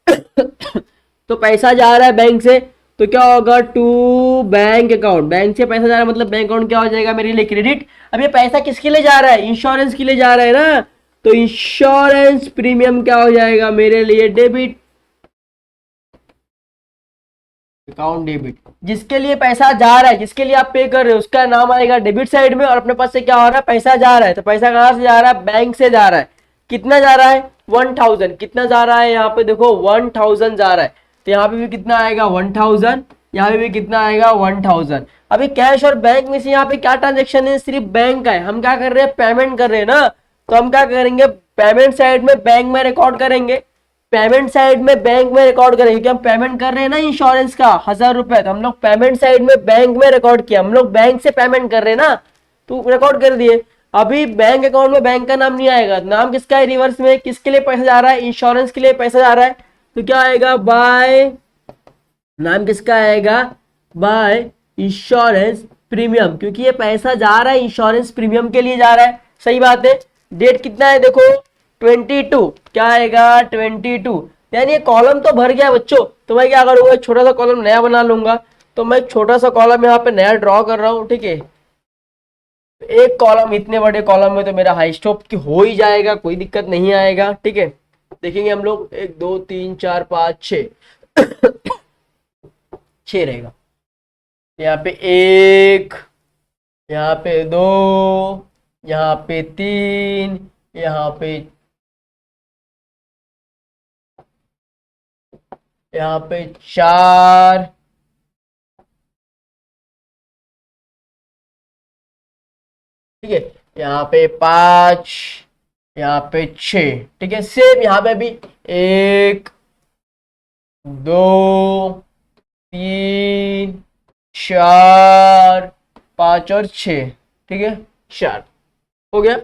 [SPEAKER 1] तो पैसा जा रहा है बैंक से, तो क्या होगा, टू बैंक अकाउंट, बैंक से पैसा जा रहा है मतलब बैंक अकाउंट क्या हो जाएगा मेरे लिए, क्रेडिट। अब ये पैसा किसके लिए जा रहा है, इंश्योरेंस के लिए जा रहा है ना, तो इंश्योरेंस प्रीमियम क्या हो जाएगा मेरे लिए, डेबिट अकाउंट, डेबिट। जिसके लिए पैसा जा रहा है, जिसके लिए आप पे कर रहे हो, उसका नाम आएगा डेबिट साइड में, और अपने पास से क्या हो रहा है, पैसा जा रहा है, तो पैसा कहां से जा रहा है, बैंक से जा रहा है। कितना जा रहा है, 1000। कितना जा रहा है यहाँ पे देखो, 1000 जा रहा है, तो यहाँ पे भी कितना आएगा, 1000। यहाँ पे भी कितना आएगा, 1000। अभी कैश और बैंक में से यहाँ पे क्या ट्रांजेक्शन है, सिर्फ बैंक का है। हम क्या कर रहे हैं, पेमेंट कर रहे हैं ना, तो हम क्या करेंगे, पेमेंट साइड में बैंक में रिकॉर्ड करेंगे, पेमेंट साइड में बैंक में रिकॉर्ड करेंगे, क्योंकि हम पेमेंट कर रहे हैं ना इंश्योरेंस का 1000 रुपए, तो हम लोग पेमेंट साइड में बैंक में रिकॉर्ड किया, हम लोग बैंक से पेमेंट कर रहे हैं ना, तो रिकॉर्ड कर दिए। अभी बैंक अकाउंट में बैंक का नाम नहीं आएगा, नाम किसका है, रिवर्स में किसके लिए पैसा जा रहा है, इंश्योरेंस के लिए पैसा जा रहा है, तो क्या आएगा, बाय, नाम किसका आएगा, बाय इंश्योरेंस प्रीमियम, क्योंकि ये पैसा जा रहा है इंश्योरेंस प्रीमियम के लिए जा रहा है। सही बात है। डेट कितना है देखो, 22, क्या आएगा, 22। यानी ये कॉलम तो भर गया बच्चों, तो मैं क्या करूंगा, छोटा सा कॉलम नया बना लूंगा। तो मैं छोटा सा कॉलम यहाँ पे नया ड्रॉ कर रहा हूँ, ठीक है। एक कॉलम, इतने बड़े कॉलम में तो मेरा हाई स्टॉप की हो ही जाएगा, कोई दिक्कत नहीं आएगा, ठीक है। देखेंगे हम लोग, 1 2 3 4 5 6 6 रहेगा। यहाँ पे 1, यहाँ पे 2, यहाँ पे 3, यहाँ पे 4, ठीक है, यहाँ पे 5, यहाँ पे 6, ठीक है। सेम यहाँ पे भी 1 2 3 4 5 और 6, ठीक है, 4 हो गया।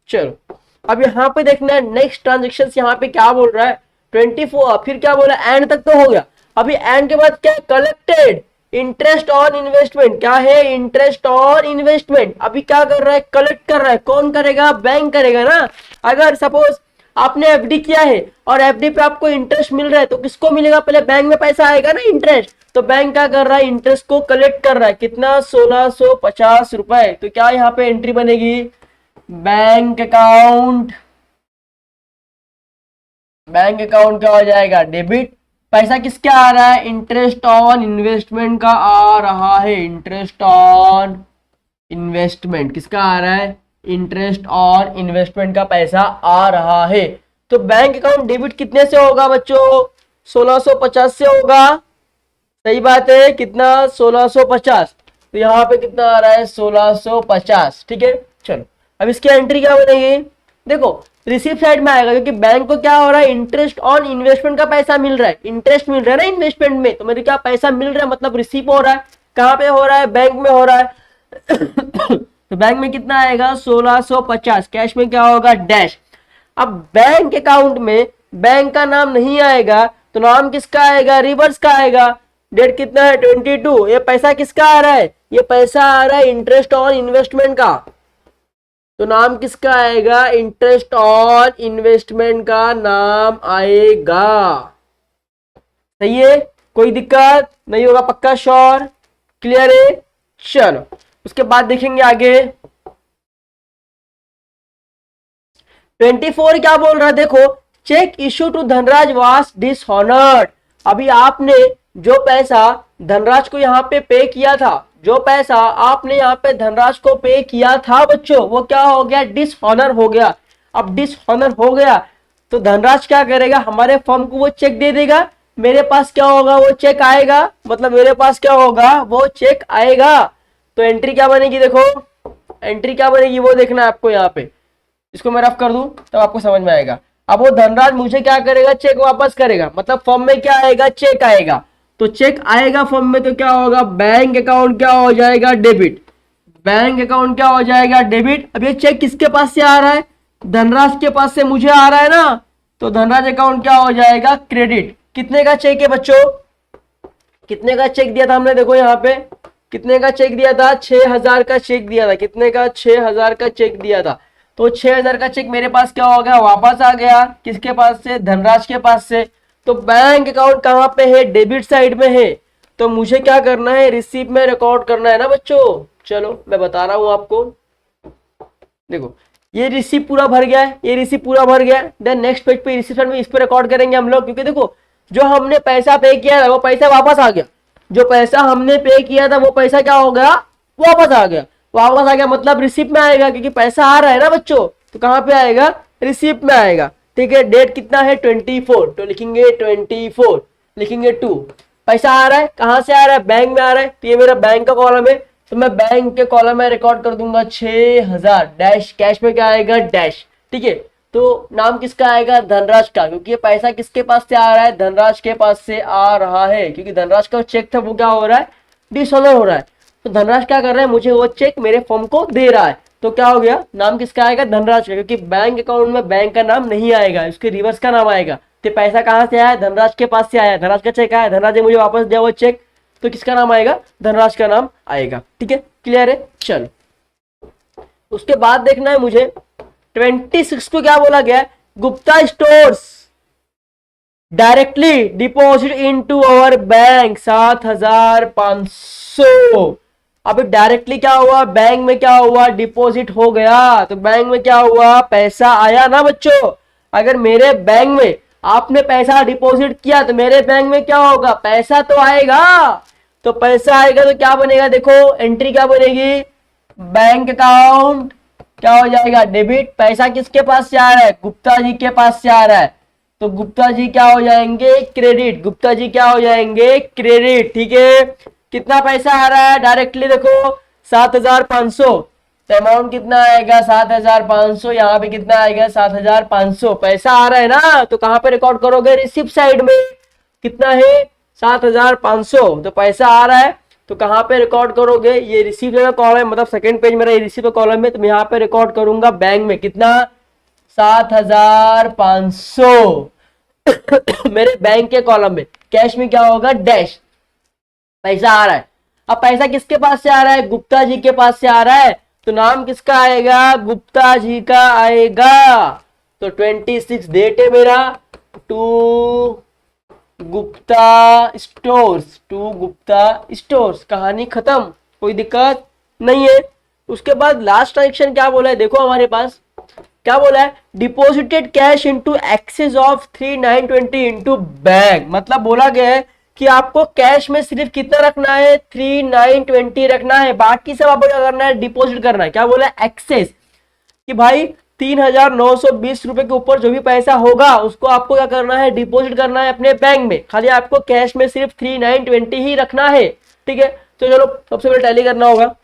[SPEAKER 1] चलो अब यहाँ पे देखना है नेक्स्ट ट्रांजेक्शन, यहाँ पे क्या बोल रहा है, 24, फिर क्या बोला, एंड तक तो हो गया। अभी एंड के बाद क्या, कलेक्टेड इंटरेस्ट ऑन इन्वेस्टमेंट, क्या है, इंटरेस्ट ऑन इन्वेस्टमेंट। अभी क्या कर रहा है, कलेक्ट कर रहा है, कौन करेगा, बैंक करेगा ना। अगर सपोज आपने एफडी किया है और एफडी पे आपको इंटरेस्ट मिल रहा है, तो किसको मिलेगा, पहले बैंक में पैसा आएगा ना, इंटरेस्ट। तो बैंक क्या कर रहा है, इंटरेस्ट को कलेक्ट कर रहा है, कितना, 1650 रुपए। तो क्या यहाँ पे एंट्री बनेगी, बैंक अकाउंट, बैंक अकाउंट क्या हो जाएगा, डेबिट। पैसा किसका आ रहा है, इंटरेस्ट ऑन इन्वेस्टमेंट का आ रहा है, इंटरेस्ट ऑन इन्वेस्टमेंट किसका आ रहा है, इंटरेस्ट ऑन इन्वेस्टमेंट का पैसा आ रहा है। तो बैंक अकाउंट डेबिट कितने से होगा बच्चों, 1650 से होगा। सही बात है, कितना, 1650। तो यहाँ पे कितना आ रहा है, 1650, ठीक है। चलो अब इसकी एंट्री क्या बनेगी, देखो रिसीव साइड में आएगा, क्योंकि बैंक को क्या हो रहा है, इंटरेस्ट ऑन इन्वेस्टमेंट का पैसा मिल रहा है, इंटरेस्ट मिल रहा है ना इन्वेस्टमेंट में, तो मेरे क्या पैसा मिल रहा है, मतलब रिसीव हो रहा है। कहाँ पे हो रहा है, बैंक में हो रहा है। तो बैंक में कितना आएगा, 1650। कैश में क्या होगा, डैश। अब बैंक अकाउंट में बैंक का नाम नहीं आएगा, तो नाम किसका आएगा, रिवर्स का आएगा। डेट कितना है, 22। ये पैसा किसका आ रहा है, ये पैसा आ रहा है इंटरेस्ट ऑन इन्वेस्टमेंट का, तो नाम किसका आएगा, इंटरेस्ट ऑन इन्वेस्टमेंट का नाम आएगा। सही है, कोई दिक्कत नहीं होगा, पक्का, श्योर, क्लियर है। चलो उसके बाद देखेंगे आगे 24 क्या बोल रहा है, देखो, चेक इशू टू धनराज वास डिसऑनर्ड। अभी आपने जो पैसा धनराज को यहाँ पे पे किया था, जो पैसा आपने यहाँ पे धनराज को पे किया था बच्चों, वो क्या हो गया, डिसऑनर हो गया। अब डिसऑनर हो गया तो धनराज क्या करेगा, हमारे फर्म को वो चेक दे देगा, मेरे पास क्या होगा, वो चेक आएगा, मतलब मेरे पास क्या होगा, वो चेक आएगा। तो एंट्री क्या बनेगी, देखो एंट्री क्या बनेगी वो देखना है आपको। यहाँ पे इसको मैं रफ कर दूं तब आपको समझ में आएगा। अब वो धनराज मुझे क्या करेगा, चेक वापस करेगा, मतलब फर्म में क्या आएगा, चेक आएगा। तो चेक आएगा फर्म में, तो क्या होगा, बैंक अकाउंट क्या हो जाएगा, डेबिट। बैंक अकाउंट क्या हो जाएगा, डेबिट। अब ये चेक किसके पास से आ रहा है, धनराज के पास से मुझे आ रहा है ना, तो धनराज अकाउंट क्या हो जाएगा, क्रेडिट। कितने का चेक है बच्चों, कितने का चेक दिया था हमने, देखो यहाँ पे कितने का चेक दिया था? 6,000 का चेक दिया था। कितने का? 6,000 का चेक दिया था। तो 6,000 का चेक मेरे पास क्या हो गया? वापस आ गया। किसके पास से? धनराज के पास से। तो बैंक अकाउंट कहाँ पे है? डेबिट साइड में है। तो मुझे क्या करना है? रिसीप्ट में रिकॉर्ड करना है ना बच्चों। चलो मैं बता रहा हूं आपको। देखो ये रिसिप्ट पूरा भर गया है, ये रिसिप्ट पूरा भर गया है। देन नेक्स्ट पेज पे रिसिप्ट में इस पे रिकॉर्ड करेंगे हम लोग, क्योंकि देखो जो हमने पैसा पे किया था वो पैसा वापस आ गया। जो पैसा हमने पे किया था वो पैसा क्या हो गया? वापस आ गया। वापस आ गया मतलब रिसिप्ट में आएगा, क्योंकि पैसा आ रहा है ना बच्चों। तो कहाँ पे आएगा? रिसिप्ट में आएगा। ठीक है, डेट कितना है? 24। तो लिखेंगे 24, लिखेंगे 2। पैसा आ रहा है, कहां से आ रहा है? बैंक में आ रहा है। तो ये मेरा बैंक का कॉलम है, तो मैं बैंक के कॉलम में रिकॉर्ड कर दूंगा 6,000 डैश। कैश में क्या आएगा? डैश। ठीक है, तो नाम किसका आएगा? धनराज का, क्योंकि ये पैसा किसके पास से आ रहा है? धनराज के पास से आ रहा है, क्योंकि धनराज का चेक था वो क्या हो रहा है? डिसऑनर हो रहा है। तो धनराज क्या कर रहा है? मुझे वो चेक मेरे फॉर्म को दे रहा है। तो क्या हो गया? नाम किसका आएगा? धनराज का, क्योंकि बैंक अकाउंट में बैंक का नाम नहीं आएगा, उसके रिवर्स का नाम आएगा। तो पैसा कहां से आया? धनराज के पास से आया। धनराज का चेक आया, धनराज ने मुझे वापस दिया वो चेक। तो किसका नाम आएगा? धनराज का नाम आएगा। ठीक है, क्लियर है? चलो उसके बाद देखना है मुझे 26 को क्या बोला गया है? Gupta stores directly deposit into our bank 7,500। अब डायरेक्टली क्या हुआ? बैंक में क्या हुआ? डिपॉजिट हो गया। तो बैंक में क्या हुआ? पैसा आया ना बच्चों। अगर मेरे बैंक में आपने पैसा डिपॉजिट किया तो मेरे बैंक में क्या होगा? पैसा तो आएगा। तो पैसा आएगा तो क्या बनेगा? देखो एंट्री क्या बनेगी? बैंक अकाउंट क्या हो जाएगा? डेबिट। पैसा किसके पास से आ रहा है? गुप्ता जी के पास से आ रहा है। तो गुप्ता जी क्या हो जाएंगे? क्रेडिट। गुप्ता जी क्या हो जाएंगे? क्रेडिट। ठीक है, कितना पैसा आ रहा है डायरेक्टली? देखो 7,500। तो अमाउंट कितना आएगा? 7,500। यहाँ पे कितना आएगा? 7,500 पैसा आ रहा है ना। तो कहां पे रिकॉर्ड करोगे? रिसिप्ट साइड में। कितना है? 7,500। तो पैसा आ रहा है तो कहां पे रिकॉर्ड करोगे? ये रिसीप्ट का कॉलम है, मतलब सेकंड पेज मेरा ये रिसीप्ट का कॉलम है। तो मैं यहाँ पे रिकॉर्ड करूंगा बैंक में। कितना? 7,500 मेरे बैंक के कॉलम में। कैश में क्या होगा? डैश। पैसा आ रहा है। अब पैसा किसके पास से आ रहा है? गुप्ता जी के पास से आ रहा है। तो नाम किसका आएगा? गुप्ता जी का आएगा। तो 26 डेट है मेरा। To Gupta stores, to Gupta stores. कहानी खत्म, कोई दिक्कत नहीं है। उसके बाद लास्ट ट्रांजेक्शन क्या बोला है? देखो हमारे पास क्या बोला है? Deposited cash into excess of 3,920 into bank. मतलब बोला गया है कि आपको कैश में सिर्फ कितना रखना है? 3,920 रखना है। बाकी सब आपको क्या करना है? डिपॉजिट करना है। क्या बोला है? एक्सेस, कि भाई 3,920 रुपए के ऊपर जो भी पैसा होगा उसको आपको क्या करना है? डिपॉजिट करना है अपने बैंक में। खाली आपको कैश में सिर्फ 3,920 ही रखना है। ठीक है, तो चलो सबसे पहले टैली करना होगा।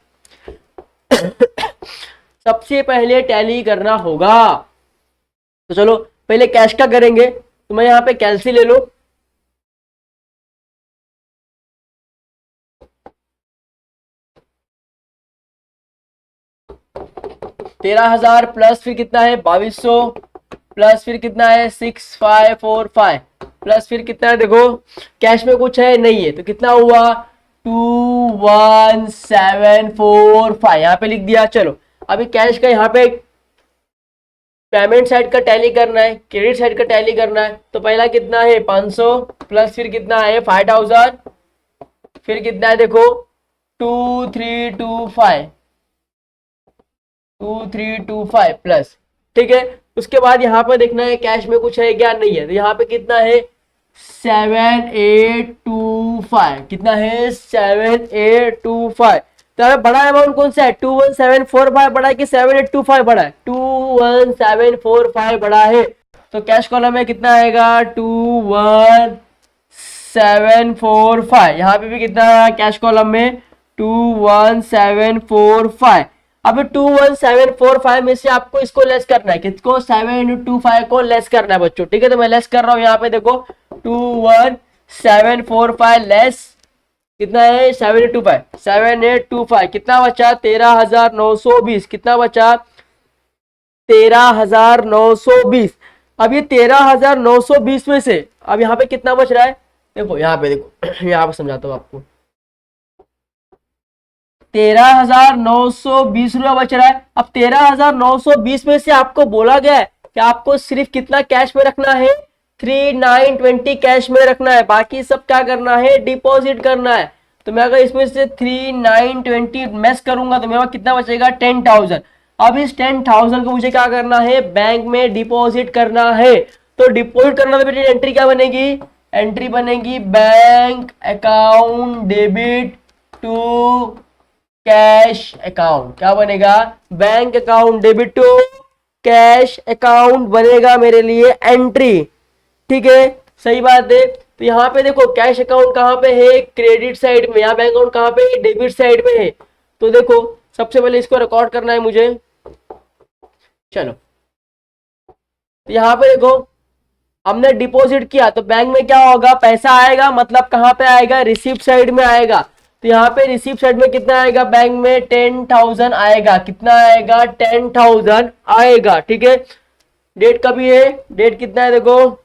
[SPEAKER 1] सबसे पहले टैली करना होगा। तो चलो पहले कैश का करेंगे। तो मैं यहाँ पे कैलसी ले लो। तेरह हजार प्लस फिर कितना है? 2,200 प्लस फिर कितना है? 6,545 प्लस फिर कितना है? देखो कैश में कुछ है नहीं है, तो कितना हुआ? 21,745 यहाँ पे लिख दिया। चलो अभी कैश का यहाँ पे पेमेंट साइड का टैली करना है, क्रेडिट साइड का टैली करना है। तो पहला कितना है? 500 प्लस फिर कितना है? 5,000 फिर कितना है? देखो 2,325 2,325 प्लस। ठीक है, उसके बाद यहाँ पे देखना है कैश में कुछ है क्या? नहीं है। तो यहाँ पे कितना है? 7,825। कितना है? 7,825। तो हमें बड़ा अमाउंट कौन सा है? 21,745 बड़ा है कि 7,825 बड़ा है? 21,745 बड़ा है। तो कैश कॉलम में कितना आएगा? 21,745। यहाँ पे भी कितना कैश कॉलम में? 21,745। अब 21,745 में से आपको इसको लेस करना है। किसको? 725 को लेस करना है बच्चों। ठीक है, तो मैं लेस कर रहा हूं यहाँ पे। देखो 21,745 लेस कितना है? 7,825। 7,825 कितना बचा? 13,920। कितना बचा? 13,920। अब ये 13,920 में से अब यहाँ पे कितना बच रहा है? देखो यहाँ पे, देखो यहाँ पे समझाता हूँ आपको। 13,920 रुपया बच रहा है। अब 13,920 में से आपको बोला गया है कि आपको सिर्फ कितना कैश में रखना है, 3920 कैश में रखना है, बाकी सब क्या करना है, डिपॉजिट करना है। तो मैं अगर इसमें से 3920 मैस करूंगा तो मेरे पास कितना बचेगा, 10,000। अब इस 10,000 को मुझे क्या करना है, बैंक में डिपॉजिट करना है। तो डिपॉजिट करना तो मेरी एंट्री क्या बनेगी, एंट्री बनेगी bank account debit to cash account. क्या बनेगा, bank account debit to cash account बनेगा मेरे लिए एंट्री। ठीक है, सही बात है। तो यहाँ पे देखो कैश अकाउंट कहाँ पे है, क्रेडिट साइड में, यहाँ बैंक अकाउंट कहाँ पे है, डेबिट साइड में है। तो देखो सबसे पहले इसको रिकॉर्ड करना है मुझे। चलो, तो यहाँ पे देखो हमने डिपॉजिट किया तो बैंक में क्या होगा, पैसा आएगा, मतलब कहाँ पे आएगा, रिसीप्ट साइड में आएगा। तो यहाँ पे रिसीप्ट साइड में कितना आएगा, बैंक में 10,000 आएगा। कितना आएगा, 10,000 आएगा। ठीक है, डेट कभी है, डेट कितना है देखो,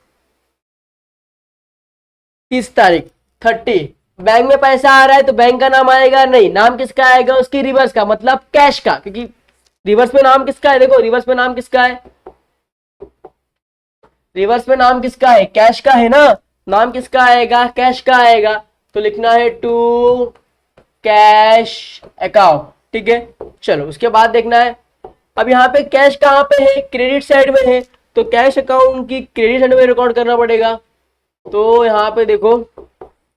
[SPEAKER 1] 30 तारीख 30। बैंक में पैसा आ रहा है तो बैंक का नाम आएगा नहीं, नाम किसका आएगा, उसकी रिवर्स का, मतलब कैश का, क्योंकि रिवर्स में नाम किसका है, देखो रिवर्स में नाम किसका है, रिवर्स में नाम किसका है, कैश का है ना। नाम किसका आएगा, कैश का आएगा। तो लिखना है टू कैश अकाउंट। ठीक है, चलो उसके बाद देखना है, अब यहाँ पे कैश कहाँ पे है, क्रेडिट साइड में है। तो कैश अकाउंट की क्रेडिट साइड में रिकॉर्ड करना पड़ेगा। तो यहाँ पे देखो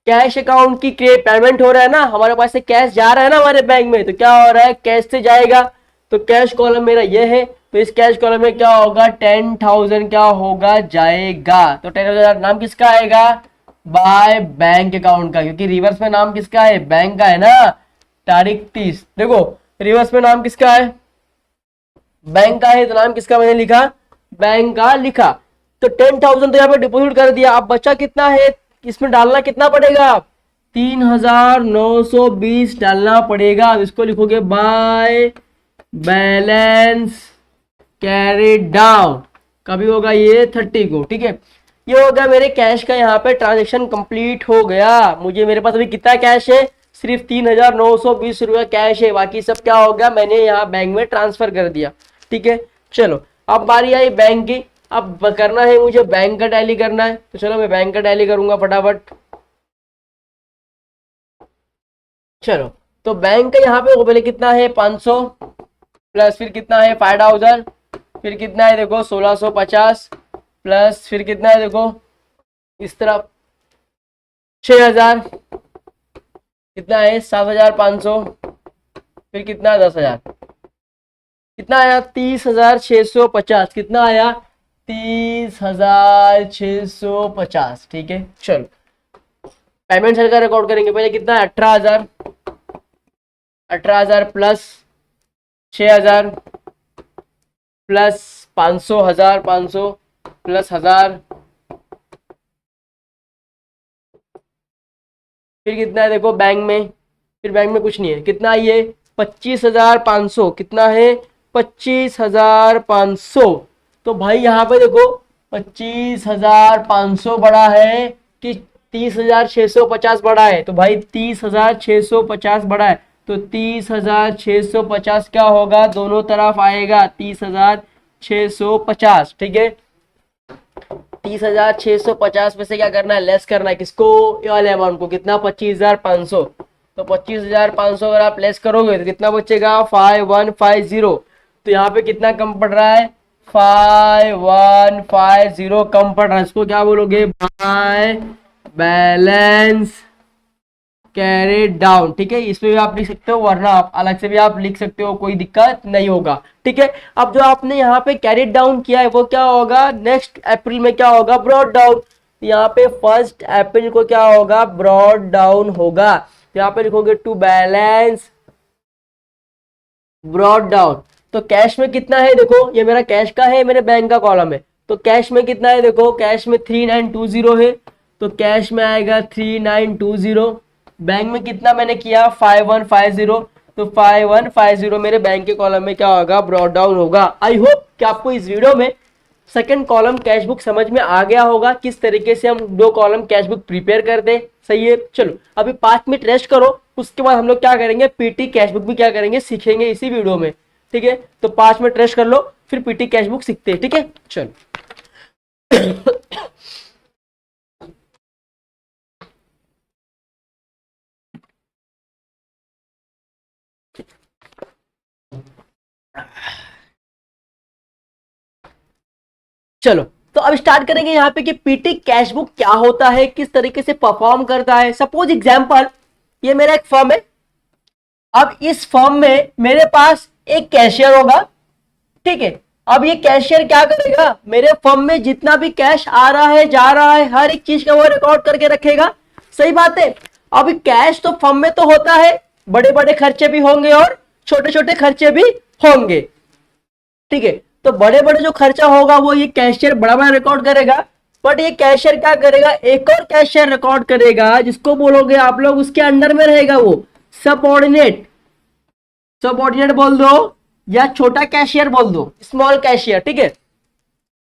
[SPEAKER 1] कैश अकाउंट की पेमेंट हो रहा है ना, हमारे पास से कैश जा रहा है ना हमारे बैंक में, तो क्या हो रहा है, कैश से जाएगा। तो कैश कॉलम मेरा ये है, तो इस कैश कॉलम में क्या होगा, 10,000 क्या होगा, जाएगा। तो 10,000 नाम किसका आएगा, बाय बैंक अकाउंट का, क्योंकि रिवर्स में नाम किसका है, बैंक का है ना। तारीख 30, देखो रिवर्स में नाम किसका है, बैंक का है, तो नाम किसका मैंने लिखा, बैंक का लिखा। तो 10,000 तो यहाँ पे डिपॉजिट कर दिया। अब बचा कितना है, इसमें डालना कितना पड़ेगा, 3,920 डालना पड़ेगा। अब इसको लिखोगे बाय बैलेंस कैरिड डाउन, कभी होगा ये 30 को। ठीक है, ये हो गया मेरे कैश का, यहाँ पे ट्रांजेक्शन कंप्लीट हो गया। मुझे, मेरे पास अभी कितना कैश है, सिर्फ 3,920 रुपया कैश है, बाकी सब क्या हो गया, मैंने यहाँ बैंक में ट्रांसफर कर दिया। ठीक है, चलो अब बारी आई बैंक की। अब करना है मुझे बैंक का टैली करना है, तो चलो मैं बैंक का टैली करूंगा फटाफट। चलो, तो बैंक का यहाँ पे पहले कितना है, 500 प्लस फिर कितना है 5,000, फिर कितना है देखो 1,650 प्लस फिर कितना है देखो इस तरफ 6,000, कितना है 7,500, फिर कितना है 10,000, कितना आया 30,650, कितना आया 30,650। ठीक है, चलो पेमेंट साइड का रिकॉर्ड करेंगे। पहले कितना है 18,000, 18,000 प्लस 6,000 प्लस 500, 1,500 प्लस 1,000, फिर कितना है देखो बैंक में, फिर बैंक में कुछ नहीं है, कितना ये 25,500, कितना है 25,500। तो भाई यहाँ पे देखो 25,500 बड़ा है कि 30,650 बड़ा है, तो भाई 30,650 बड़ा है। तो 30,650 क्या होगा, दोनों तरफ आएगा 30,650। ठीक है, 30,650 में से क्या करना है, लेस करना है, किसको, ये वाले अमाउंट को, कितना 25,500। तो 25,500 अगर आप लेस करोगे तो कितना बचेगा 5,150। तो यहाँ पे कितना कम पड़ रहा है, 5,150 कम पड़ रहा है। इसको क्या बोलोगे, बाय बैलेंस कैरिड डाउन। ठीक है, इसमें भी आप लिख सकते हो, वरना आप अलग से भी आप लिख सकते हो, कोई दिक्कत नहीं होगा। ठीक है, अब जो आपने यहाँ पे कैरिड डाउन किया है वो क्या होगा, नेक्स्ट अप्रैल में क्या होगा, ब्रॉड डाउन। यहाँ पे 1 अप्रैल को क्या होगा, ब्रॉड डाउन होगा। यहाँ पे लिखोगे टू बैलेंस ब्रॉड डाउन। तो कैश में कितना है देखो, ये मेरा कैश का है, मेरे बैंक का कॉलम है। तो कैश में कितना है देखो, कैश में 3920 है, तो कैश में आएगा 3920। बैंक में कितना मैंने किया 5,150, तो 5,150 मेरे बैंक के कॉलम में क्या होगा, ब्रॉड डाउन होगा। आई होप कि आपको इस वीडियो में सेकंड कॉलम कैश बुक समझ में आ गया होगा किस तरीके से हम 2 कॉलम कैश बुक प्रिपेयर करते हैं। सही है, चलो अभी 5 मिनट रेस्ट करो, उसके बाद हम लोग क्या करेंगे, पीटी कैश बुक भी क्या करेंगे, सीखेंगे इसी वीडियो में। ठीक है, तो 5 मिनट रेस्ट कर लो, फिर पीटी कैश बुक सीखते हैं। ठीक है, चलो चलो तो अब स्टार्ट करेंगे यहाँ पे कि पीटी कैश बुक क्या होता है, किस तरीके से परफॉर्म करता है। सपोज एग्जांपल, ये मेरा एक फर्म है। अब इस फर्म में मेरे पास एक कैशियर होगा। ठीक है, अब ये कैशियर क्या करेगा, मेरे फर्म में जितना भी कैश आ रहा है जा रहा है हर एक चीज का वो रिकॉर्ड करके रखेगा। सही बात है। अब कैश तो फर्म में तो होता है, बड़े बड़े खर्चे भी होंगे और छोटे छोटे खर्चे भी होंगे। ठीक है, तो बड़े बड़े जो खर्चा होगा वो ये कैशियर बड़ा बड़ा रिकॉर्ड करेगा। बट ये कैशियर क्या करेगा, एक और कैशियर रिकॉर्ड करेगा जिसको बोलोगे आप लोग, उसके अंडर में रहेगा वो सबऑर्डिनेट। सबऑर्डिनेट बोल दो या छोटा कैशियर बोल दो, स्मॉल कैशियर। ठीक है,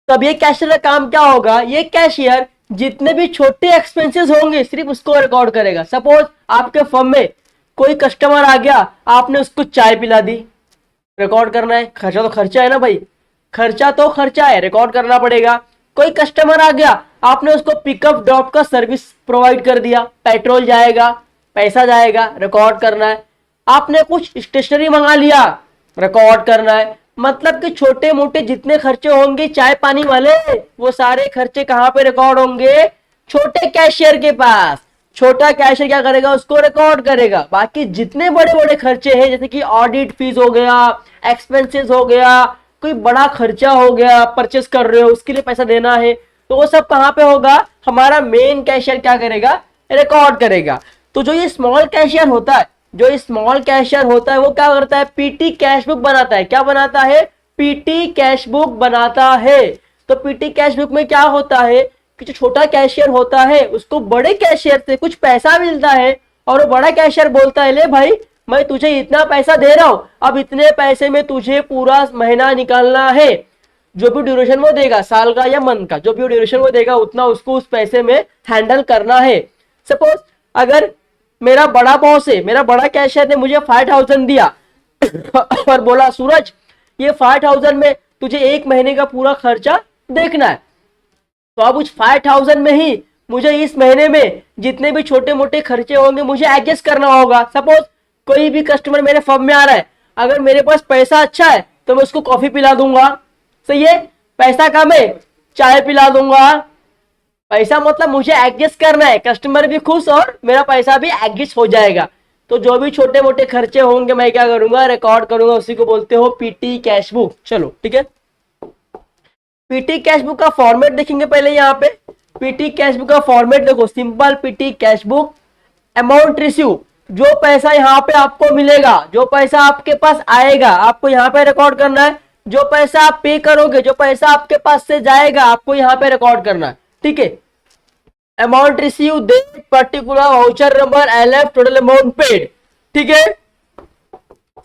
[SPEAKER 1] तब ये कैशियर का काम क्या होगा, ये कैशियर जितने भी छोटे एक्सपेंसेस होंगे सिर्फ उसको रिकॉर्ड करेगा। सपोज आपके फर्म में कोई कस्टमर आ गया, आपने उसको चाय पिला दी, रिकॉर्ड करना है। खर्चा तो खर्चा है ना भाई, खर्चा तो खर्चा है, रिकॉर्ड करना पड़ेगा। कोई कस्टमर आ गया, आपने उसको पिकअप ड्रॉप का सर्विस प्रोवाइड कर दिया, पेट्रोल जाएगा, पैसा जाएगा, रिकॉर्ड करना है। आपने कुछ स्टेशनरी मंगा लिया, रिकॉर्ड करना है। मतलब कि छोटे मोटे जितने खर्चे होंगे चाय पानी वाले, वो सारे खर्चे कहां पे रिकॉर्ड होंगे, छोटे कैशियर के पास। छोटा कैशियर क्या करेगा, उसको रिकॉर्ड करेगा। बाकी जितने बड़े बड़े खर्चे हैं, जैसे कि ऑडिट फीस हो गया, एक्सपेंसेस हो गया, कोई बड़ा खर्चा हो गया, परचेस कर रहे हो उसके लिए पैसा देना है, तो वो सब कहां पे होगा, हमारा मेन कैशियर क्या करेगा, रिकॉर्ड करेगा। तो जो ये स्मॉल कैशियर होता है, जो स्मॉल कैशियर होता है वो क्या करता है, पीटी कैश बुक बनाता है। क्या बनाता है, पीटी कैश बुक बनाता है। तो पीटी कैश बुक में क्या होता है कि जो छोटा कैशियर होता है उसको बड़े कैशियर से कुछ पैसा मिलता है, और वो बड़ा कैशियर बोलता है, ले भाई मैं तुझे इतना पैसा दे रहा हूं, अब इतने पैसे में तुझे पूरा महीना निकालना है। जो भी ड्यूरेशन वो देगा, साल का या मंथ का, जो भी ड्यूरेशन वो देगा उतना उसको उस पैसे में हैंडल करना है। सपोज अगर मेरा बड़ा बॉस है, मेरा बड़ा कैशियर ने मुझे 5000 दिया और बोला सूरज ये 5000 में तुझे एक महीने का पूरा खर्चा देखना है, तो अब उस 5000 में ही मुझे इस महीने में जितने भी छोटे मोटे खर्चे होंगे मुझे एडजस्ट करना होगा। सपोज कोई भी कस्टमर मेरे फर्म में आ रहा है, अगर मेरे पास पैसा अच्छा है तो मैं उसको कॉफी पिला दूंगा। सही है, पैसा कम है चाय पिला दूंगा। पैसा मतलब मुझे एडजस्ट करना है, कस्टमर भी खुश और मेरा पैसा भी एडजस्ट हो जाएगा। तो जो भी छोटे मोटे खर्चे होंगे मैं क्या करूंगा, रिकॉर्ड करूंगा, उसी को बोलते हो पीटी कैश बुक। चलो ठीक है, पीटी कैश बुक का फॉर्मेट देखेंगे पहले। यहाँ पे पीटी कैश बुक का फॉर्मेट देखो, simple PT cash book. Amount receive, जो पैसा यहाँ पे आपको मिलेगा, जो पैसा आपके पास आएगा आपको यहाँ पे रिकॉर्ड करना है। जो पैसा आप पे करोगे, जो पैसा आपके पास से जाएगा आपको यहाँ पे रिकॉर्ड करना है। ठीक है, amount receive, date, particular, voucher number, LF, total amount paid. ठीक है,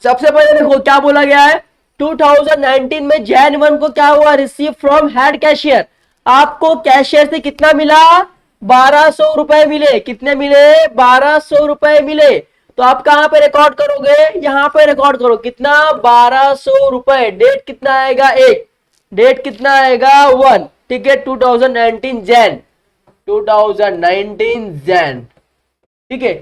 [SPEAKER 1] सबसे पहले देखो क्या बोला गया है, 2019 में जैन 1 को क्या हुआ, रिसीव फ्रॉम हेड कैशियर। आपको कैशियर से कितना मिला, 1200 रुपए मिले। कितने मिले, 1200 रुपए मिले। तो आप कहां पे रिकॉर्ड करोगे, यहां पे रिकॉर्ड करो। कितना, 1200 रुपए। डेट कितना आएगा, 1। डेट कितना आएगा, 1। ठीक है, 2019 जैन, 2019 जैन। ठीक है,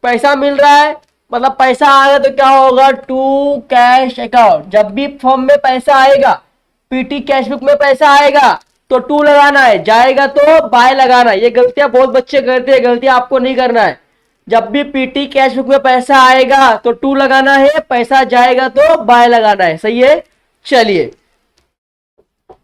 [SPEAKER 1] पैसा मिल रहा है, मतलब पैसा आएगा तो क्या होगा, टू कैश अकाउंट। जब भी फॉर्म में पैसा आएगा, पीटी कैश बुक में पैसा आएगा तो टू लगाना है, जाएगा तो बाय लगाना है। ये गलतियां बहुत बच्चे करते हैं, गलतियां आपको नहीं करना है। जब भी पीटी कैश बुक में पैसा आएगा तो टू लगाना है, पैसा जाएगा तो बाय लगाना है। सही है, चलिए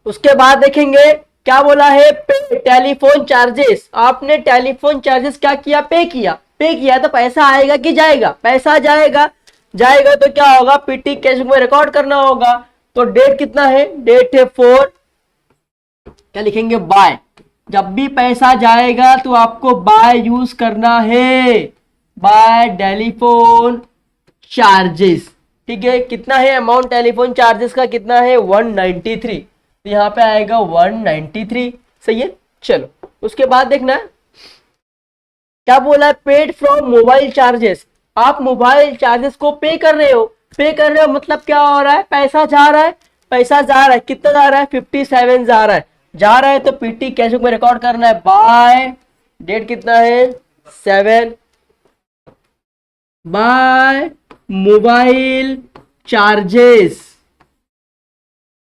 [SPEAKER 1] उसके बाद देखेंगे क्या बोला है, पे टेलीफोन चार्जेस। आपने टेलीफोन चार्जेस क्या किया, पे किया। पे किया तो पैसा आएगा कि जाएगा, पैसा जाएगा। जाएगा तो क्या होगा, पीटी कैश बुक में रिकॉर्ड करना होगा। तो डेट कितना है, डेट है 4, क्या लिखेंगे, बाय। जब भी पैसा जाएगा तो आपको बाय यूज करना है, बाय टेलीफोन चार्जेस। ठीक है, कितना है अमाउंट टेलीफोन चार्जेस का, कितना है, 193। तो यहाँ पे आएगा 193। सही है। चलो उसके बाद देखना क्या बोला है, पेड फ्रॉम मोबाइल चार्जेस। आप मोबाइल चार्जेस को पे कर रहे हो, पे कर रहे हो मतलब क्या हो रहा है, पैसा जा रहा है, पैसा जा रहा है, कितना जा रहा है, 57 जा रहा है, जा रहा है तो पीटी कैश बुक में रिकॉर्ड करना है बाय डेट कितना है 7 बाय मोबाइल चार्जेस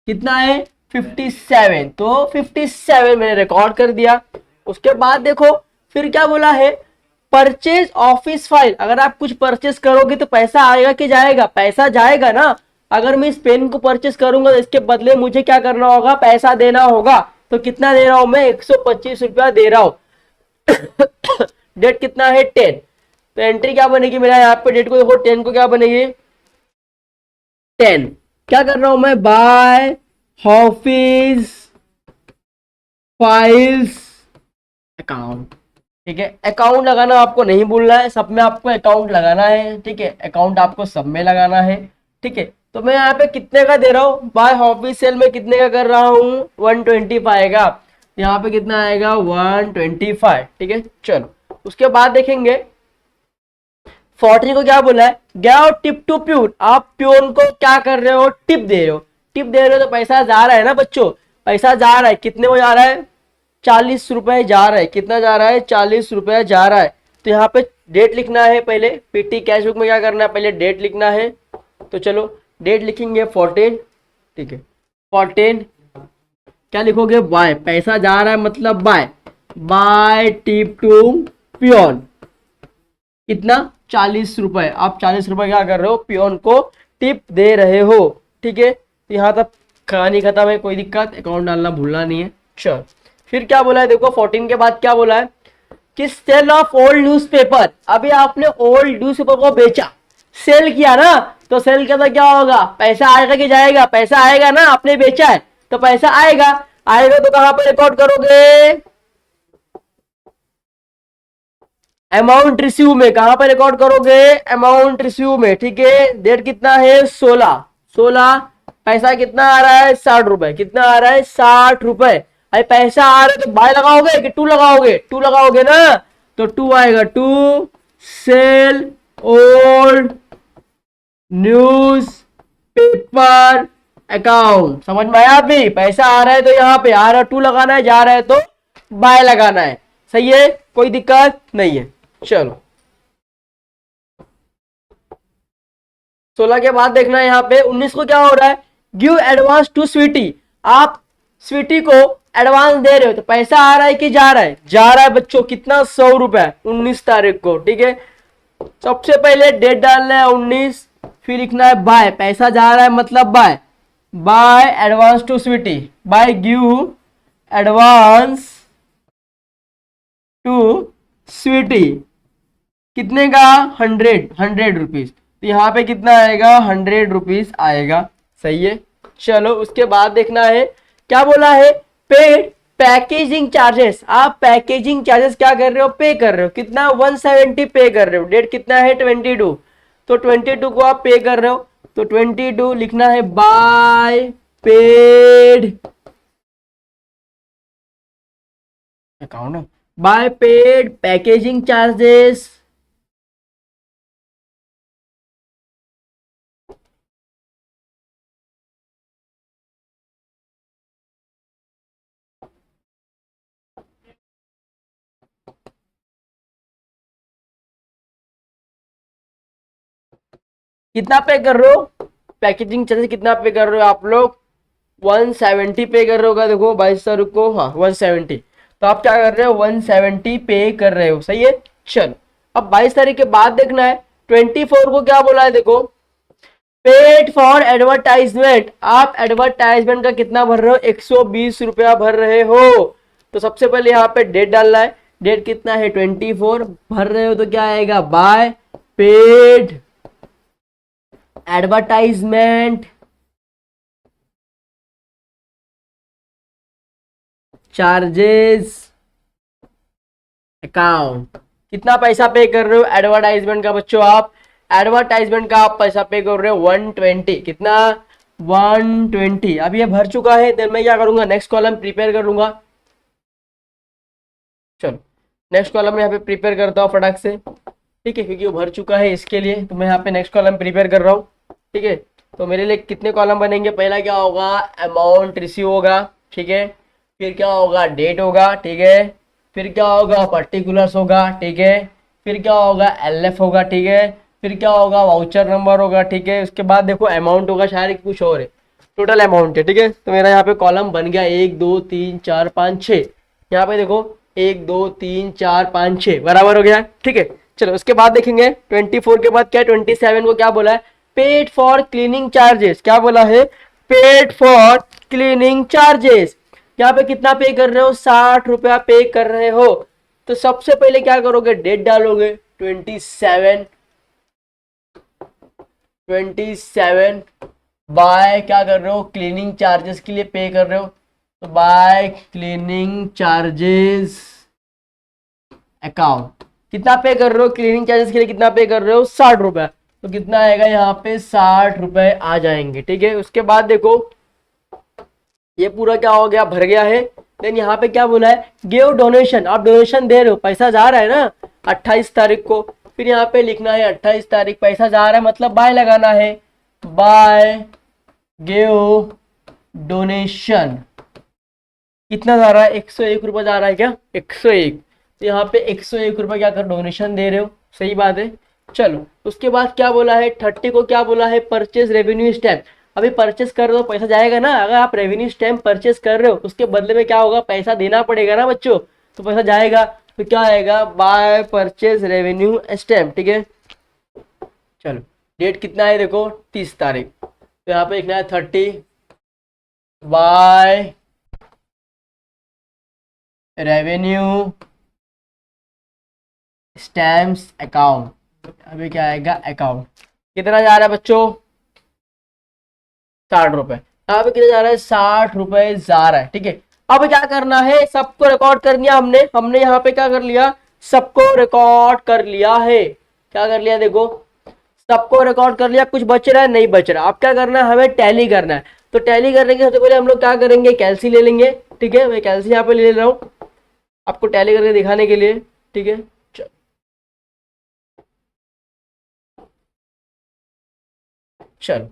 [SPEAKER 1] कितना है 57, तो 57 मैंने रिकॉर्ड कर दिया। उसके बाद देखो फिर क्या बोला है, परचेज ऑफिस फाइल। अगर आप कुछ परचेज करोगे तो पैसा आएगा कि जाएगा, पैसा जाएगा ना। अगर मैं इस पेन को परचेज करूंगा तो इसके बदले मुझे क्या करना होगा, पैसा देना होगा। तो कितना दे रहा हूं मैं, 125 रुपया दे रहा हूं। डेट कितना है 10, तो एंट्री क्या बनेगी मेरा यहाँ पे, डेट को देखो 10 को क्या बनेगी 10। क्या कर रहा हूं मैं, बाय ऑफिस फाइल्स अकाउंट। ठीक है, अकाउंट लगाना आपको नहीं भूलना है, सब में आपको अकाउंट लगाना है। ठीक है, अकाउंट आपको सब में लगाना है। ठीक है, तो मैं यहाँ पे कितने का दे रहा हूँ, बाय ऑफिस सेल में कितने का कर रहा हूँ 125 का, यहाँ पे कितना आएगा 125। ठीक है, चलो उसके बाद देखेंगे 40 को क्या बोला है, गया टिप टू प्यून। आप प्यून को क्या कर रहे हो, टिप दे रहे हो, टिप दे रहे हो तो पैसा जा रहा है ना बच्चों, पैसा जा रहा है, कितने को जा रहा है 40 रुपए जा रहा है, कितना जा रहा है 40 रुपए जा रहा है। तो यहाँ पे डेट लिखना है, पहले पीटी कैश बुक में क्या करना है, पहले डेट लिखना है। तो चलो डेट लिखेंगे 14। ठीक है, 14 क्या लिखोगे, बाय, पैसा जा रहा है मतलब by, by tip to peon कितना 40 रुपए। आप 40 रुपए क्या कर रहे हो, पियोन को टिप दे रहे हो। ठीक है, तो यहाँ तक कहानी खत्म है, कोई दिक्कत, अकाउंट डालना भूलना नहीं है। चल फिर क्या बोला है, देखो 14 के बाद क्या बोला है कि सेल ऑफ ओल्ड न्यूज़पेपर। अभी आपने ओल्ड न्यूज़पेपर को बेचा, सेल किया ना, तो सेल का तो क्या होगा, पैसा आएगा कि जाएगा, पैसा आएगा ना, आपने बेचा है तो पैसा आएगा। आएगा तो कहां पर रिकॉर्ड करोगे, अमाउंट रिसीव में। कहां पर रिकॉर्ड करोगे, अमाउंट रिसीव में। ठीक है, डेट कितना है 16। पैसा कितना आ रहा है 60 रुपए, कितना आ रहा है 60 रुपए। अरे पैसा आ रहा है तो बाय लगाओगे कि टू लगाओगे, टू लगाओगे ना, तो टू आएगा, to sale old newspaper account. समझ में आया, अभी पैसा आ रहा है तो यहाँ पे आ रहा है टू लगाना है, जा रहा है तो बाय लगाना है। सही है, कोई दिक्कत नहीं है। चलो 16 के बाद देखना है यहाँ पे 19 को क्या हो रहा है, गिव एडवांस टू स्वीटी। आप स्वीटी को एडवांस दे रहे हो तो पैसा आ रहा है कि जा रहा है, जा रहा है बच्चों, कितना 100 रुपए 19 तारीख को। ठीक है, सबसे पहले डेट डालना है 19, फिर लिखना है बाय, पैसा जा रहा है मतलब by, by advance to Sweety, by give advance to Sweety कितने का 100 रुपीज। तो यहाँ पे कितना आएगा 100 रुपीज आएगा। सही है, चलो उसके बाद देखना है क्या बोला है, पेड पैकेजिंग चार्जेस। आप पैकेजिंग चार्जेस क्या कर रहे हो, पे कर रहे हो, कितना 170 पे कर रहे हो। डेट कितना है 22, तो 22 को आप पे कर रहे हो, तो 22 लिखना है by paid account, by paid packaging charges कितना पे कर रहे हो, पैकेजिंग चार्जेस कितना पे कर रहे हो आप लोग 170 पे कर रहे होगा। देखो 22 तारीख को, हाँ 170, तो आप क्या कर रहे हो 170 पे कर रहे हो। सही है, चलो अब 22 तारीख के बाद देखना है 24 को क्या बोला है, देखो पेड फॉर एडवर्टाइजमेंट। आप एडवर्टाइजमेंट का कितना भर रहे हो 120 रुपया भर रहे हो। तो सबसे पहले यहाँ पे डेट डालना है, डेट कितना है 24 भर रहे हो, तो क्या आएगा by paid advertisement charges account. कितना पैसा पे कर रहे हो एडवर्टाइजमेंट का बच्चों, आप एडवर्टाइजमेंट का आप पैसा पे कर रहे हो 120, कितना 120। अब ये भर चुका है, देन मैं क्या करूंगा, नेक्स्ट कॉलम प्रिपेयर कर लूंगा। चलो नेक्स्ट कॉलम में यहाँ पे प्रिपेयर करता हूँ फटाक से, ठीक है, क्योंकि वो भर चुका है इसके लिए, तो मैं यहाँ पे नेक्स्ट कॉलम प्रिपेयर कर रहा हूँ, ठीक है। तो मेरे लिए कितने कॉलम बनेंगे, पहला क्या होगा, अमाउंट रिसीव होगा, ठीक है, फिर क्या होगा, डेट होगा, ठीक है, फिर क्या होगा, पर्टिकुलर्स होगा, ठीक है, फिर क्या होगा, एलएफ होगा, ठीक है, फिर क्या होगा, वाउचर नंबर होगा, ठीक है, उसके बाद देखो अमाउंट होगा, शायद कुछ और है, टोटल अमाउंट है, ठीक है। तो मेरा यहाँ पे कॉलम बन गया 1 2 3 4 5 6, यहाँ पे देखो 1 2 3 4 5 6 बराबर हो गया, ठीक है। चलो उसके बाद देखेंगे 24 के बाद क्या, 27 को क्या बोला है, पेड फॉर क्लीनिंग चार्जेस, क्या बोला है, पेड फॉर क्लीनिंग चार्जेस। यहाँ पे कितना पे कर रहे हो, 60 रुपया पे कर रहे हो। तो सबसे पहले क्या करोगे, डेट डालोगे 27 बाय क्या कर रहे हो, क्लीनिंग चार्जेस के लिए पे कर रहे हो, तो बाय क्लीनिंग चार्जेस अकाउंट कितना पे कर रहे हो, क्लीनिंग चार्जेस के लिए कितना पे कर रहे हो, 60 रुपया। तो कितना आएगा यहाँ पे, 60 रुपए आ जाएंगे, ठीक है। उसके बाद देखो ये पूरा क्या हो गया, भर गया है। देन यहाँ पे क्या बोला है, गिव डोनेशन, आप डोनेशन दे रहे हो, पैसा जा रहा है ना 28 तारीख को, फिर यहाँ पे लिखना है 28 तारीख पैसा जा रहा है, मतलब बाय लगाना है, बाय गिव डोनेशन। कितना जा रहा है, 101 रुपये जा रहा है क्या, 101। तो यहाँ पे 101 रुपये क्या कर डोनेशन दे रहे हो, सही बात है। चलो उसके बाद क्या बोला है, 30 को क्या बोला है, परचेज रेवेन्यू स्टैम्प। अभी परचेस कर रहे हो, पैसा जाएगा ना, अगर आप रेवेन्यू स्टैम्प परचेस कर रहे हो उसके बदले में क्या होगा, पैसा देना पड़ेगा ना बच्चों, तो पैसा जाएगा, तो क्या आएगा, बाय परचेज रेवेन्यू स्टैम्प, ठीक है। चलो डेट कितना है देखो, 30 तारीख, तो यहाँ पे लिखना है 30 बाय रेवेन्यू स्टैम्प्स अकाउंट। अभी क्या आएगा, अकाउंट कितना जा रहा है बच्चों, 60 रुपए। यहाँ पे कितना जा रहा है, 60 रुपए जा रहा है, ठीक है। अब क्या करना है, सबको रिकॉर्ड कर लिया हमने, हमने यहाँ पे क्या कर लिया, सबको रिकॉर्ड कर लिया है, क्या कर लिया देखो, सबको रिकॉर्ड कर लिया, कुछ बच रहा है, नहीं बच रहा। अब क्या करना है, हमें टैली करना है। तो टैली करने के सबसे पहले हम लोग क्या करेंगे, कैलसी ले लेंगे, ठीक है। मैं कैलसी यहाँ पे ले रहा हूँ आपको टैली करके दिखाने के लिए, ठीक है। चलो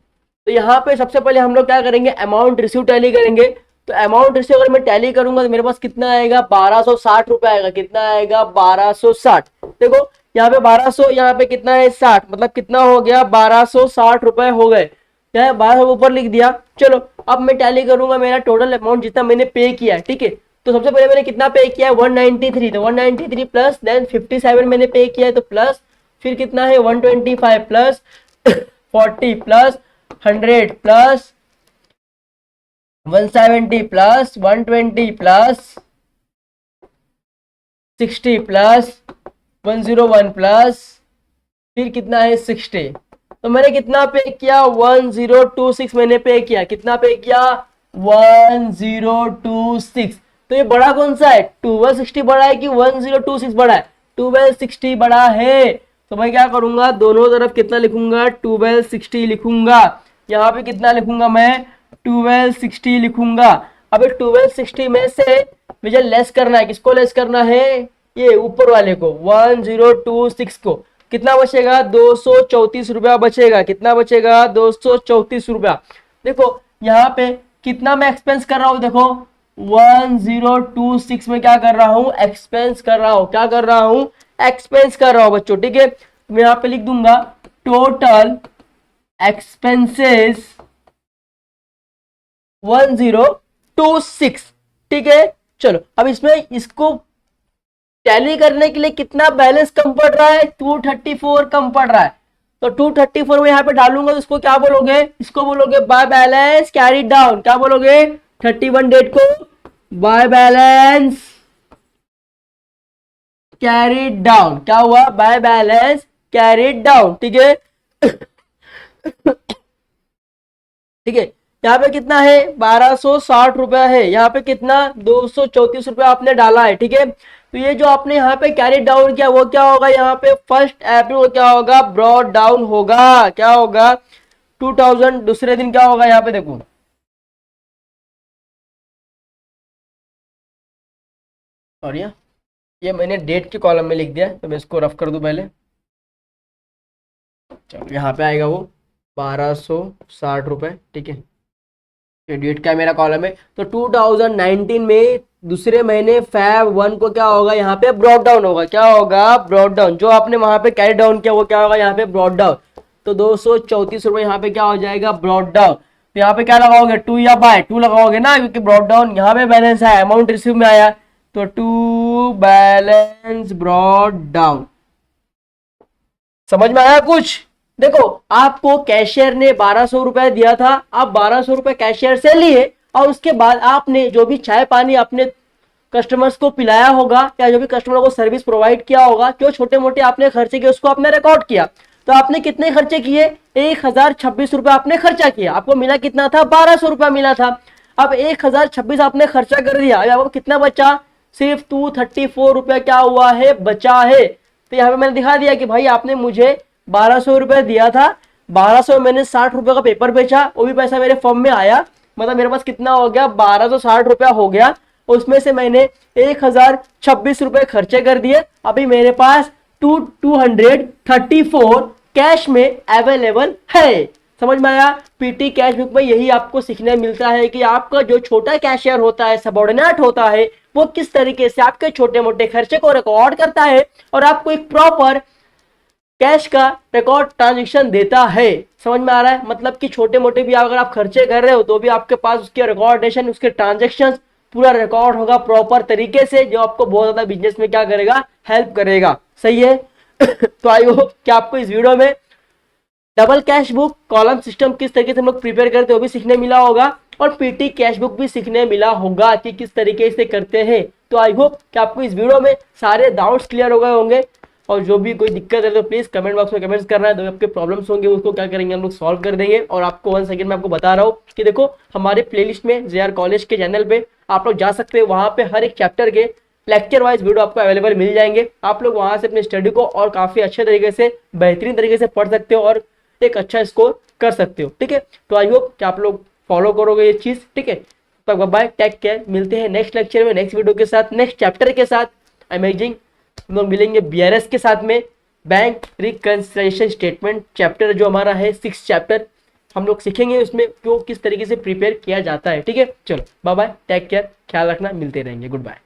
[SPEAKER 1] तो यहाँ पे सबसे पहले हम लोग क्या करेंगे, अमाउंट रिसीव टैली करेंगे। तो अमाउंट रिसीव अगर मैं टैली करूंगा तो मेरे पास कितना आएगा, 1260 रुपए आएगा, कितना आएगा, 1260। देखो यहाँ पे 1200, यहाँ पे कितना है 60, मतलब कितना हो गया, 1260 रुपए हो गए, यहाँ 1200 ऊपर लिख दिया। चलो अब मैं टैली करूंगा मेरा टोटल अमाउंट जितना मैंने पे किया है, ठीक है। तो सबसे पहले मैंने कितना पे किया है, 193, तो 193 प्लस देन 57 मैंने पे किया है, तो प्लस फिर कितना है 125 plus 40 plus 100 plus 170 plus 120 plus 60 plus 101 plus फिर कितना है 60। तो मैंने कितना पे किया, 1026 मैंने पे किया, कितना पे किया, 1026। तो ये बड़ा कौन सा है, 1260 बड़ा है कि 1026 बड़ा है, 1260 बड़ा है। तो मैं क्या करूंगा, दोनों तरफ कितना लिखूंगा, 1260 लिखूंगा। यहाँ पे कितना लिखूंगा मैं, 1260 लिखूंगा। अब 1260 में से मुझे लेस करना है, किसको लेस करना है, ये ऊपर वाले को, 1026 को। कितना बचेगा, 234 रुपया बचेगा, कितना बचेगा, 234 रुपया। देखो यहाँ पे कितना मैं एक्सपेंस कर रहा हूँ, देखो 1026 में क्या कर रहा हूँ, एक्सपेंस कर रहा हूँ, क्या कर रहा हूँ, एक्सपेंस कर रहा हूँ बच्चों, ठीक है। मैं यहाँ पे लिख दूंगा टोटल एक्सपेंसेस 1026, ठीक है। चलो अब इसमें इसको टैली करने के लिए कितना बैलेंस कम पड़ रहा है, 234 कम पड़ रहा है। तो 234 में यहाँ पे डालूंगा तो इसको क्या बोलोगे, इसको बोलोगे बाय बैलेंस कैरी डाउन, क्या बोलोगे, 31 डेट को बाय बैलेंस कैरी डाउन, क्या हुआ, बाय बैलेंस कैरी डाउन, ठीक है। ठीक है, यहाँ पे कितना है, 1260 रुपया है, यहाँ पे कितना 234 रुपया आपने डाला है, ठीक है। तो ये जो आपने यहाँ पे कैरी डाउन किया वो क्या होगा, यहाँ पे 1 अप्रैल को क्या होगा, ब्रॉड डाउन होगा, क्या होगा, 2000 दूसरे दिन क्या होगा यहाँ पे देखो, और ये मैंने डेट के कॉलम में लिख दिया है, तो मैं इसको रफ कर दूं पहले। चलो यहाँ पे आएगा वो 1260 रुपये, ठीक है। ये डेट का मेरा कॉलम है। तो 2019 में दूसरे महीने Feb 1 को क्या होगा, यहाँ पे ब्रॉड डाउन होगा। क्या होगा? Brought down. जो आपने वहां पे कैरी डाउन किया वो क्या होगा, यहाँ पे ब्रॉड डाउन। तो 234 रुपये यहाँ पे क्या हो जाएगा, ब्रॉड डाउन। तो यहाँ पे क्या लगाओगे, 2 या बाय 2 लगाओगे ना, क्योंकि ब्रॉड डाउन यहाँ पे बैलेंस है, अमाउंट रिसीव में आया, तो 2 बैलेंस ब्रॉड डाउन। समझ में आया कुछ? देखो, आपको कैशियर ने 1200 रुपए दिया था, आप 1200 रुपए कैशियर से लिए, और उसके बाद आपने जो भी चाय पानी अपने कस्टमर्स को पिलाया होगा, या जो भी कस्टमर को सर्विस प्रोवाइड किया होगा, जो छोटे मोटे आपने खर्चे किए उसको आपने रिकॉर्ड किया। तो आपने कितने खर्चे किए, 1026 रुपए आपने खर्चा किया। आपको मिला कितना था, 1200 रुपया मिला था। अब 1026 आपने खर्चा कर दिया, अब आपको कितना बचा, सिर्फ 234 रुपया क्या हुआ है, बचा है। तो यहाँ पे मैंने दिखा दिया कि भाई आपने मुझे 1200 रुपये दिया था, 1200 में मैंने 60 रुपये का पेपर बेचा, वो भी पैसा मेरे फर्म में आया, मतलब मेरे पास कितना हो गया, 1260 रुपया हो गया। उसमें से मैंने 1026 रुपये खर्चे कर दिए। अभी मेरे पास 234 कैश में अवेलेबल है। समझ में आया? पीटी कैश बुक में यही आपको सीखने मिलता है कि आपका जो छोटा कैशियर होता है, सबऑर्डिनेट होता है, वो किस तरीके से आपके छोटे मोटे खर्चे को रिकॉर्ड करता है और आपको एक प्रॉपर कैश का रिकॉर्ड ट्रांजेक्शन देता है। समझ में आ रहा है? मतलब कि छोटे मोटे भी अगर आप खर्चे कर रहे हो तो भी आपके पास उसके रिकॉर्डेशन, उसके ट्रांजेक्शन पूरा रिकॉर्ड होगा प्रॉपर तरीके से, जो आपको बहुत ज्यादा बिजनेस में क्या करेगा, हेल्प करेगा। सही है? तो आई होप कि आपको इस वीडियो में double cash book column system किस तरीके से हम लोग प्रिपेयर करते हैं वो भी सीखने मिला होगा, और पीटी कैश बुक भी सीखने मिला होगा कि किस तरीके से करते हैं। तो आई होप कि आपको इस वीडियो में सारे डाउट्स क्लियर हो गए होंगे, और जो भी कोई दिक्कत है तो प्लीज कमेंट बॉक्स में कमेंट्स करना है। जो आपके प्रॉब्लम्स होंगे उसको क्या करेंगे, हम लोग सॉल्व कर देंगे। और आपको 1 सेकंड में आपको बता रहा हूँ कि देखो, हमारे प्लेलिस्ट में जेआर कॉलेज के चैनल पे आप लोग जा सकते हैं, वहां पे हर एक चैप्टर के लेक्चर वाइज वीडियो आपको अवेलेबल मिल जाएंगे। आप लोग वहां से अपने स्टडी को और काफी अच्छे तरीके से, बेहतरीन तरीके से पढ़ सकते हो और एक अच्छा स्कोर कर सकते हो। ठीक है? तो आई होप कि आप लोग फॉलो करोगे ये चीज। ठीक है? तो बाय, टेक केयर, मिलते हैं नेक्स्ट लेक्चर में, नेक्स्ट वीडियो के साथ, नेक्स्ट चैप्टर के साथ। अमेजिंग, हम लोग मिलेंगे बीआरएस के साथ में, बैंक रिकंसिलिएशन स्टेटमेंट चैप्टर जो हमारा है 6 चैप्टर, हम लोग सीखेंगे उसमें क्यों किस तरीके से प्रिपेयर किया जाता है। ठीक है? चलो बाय बाय, टेक केयर, ख्याल रखना, मिलते रहेंगे, गुड बाय।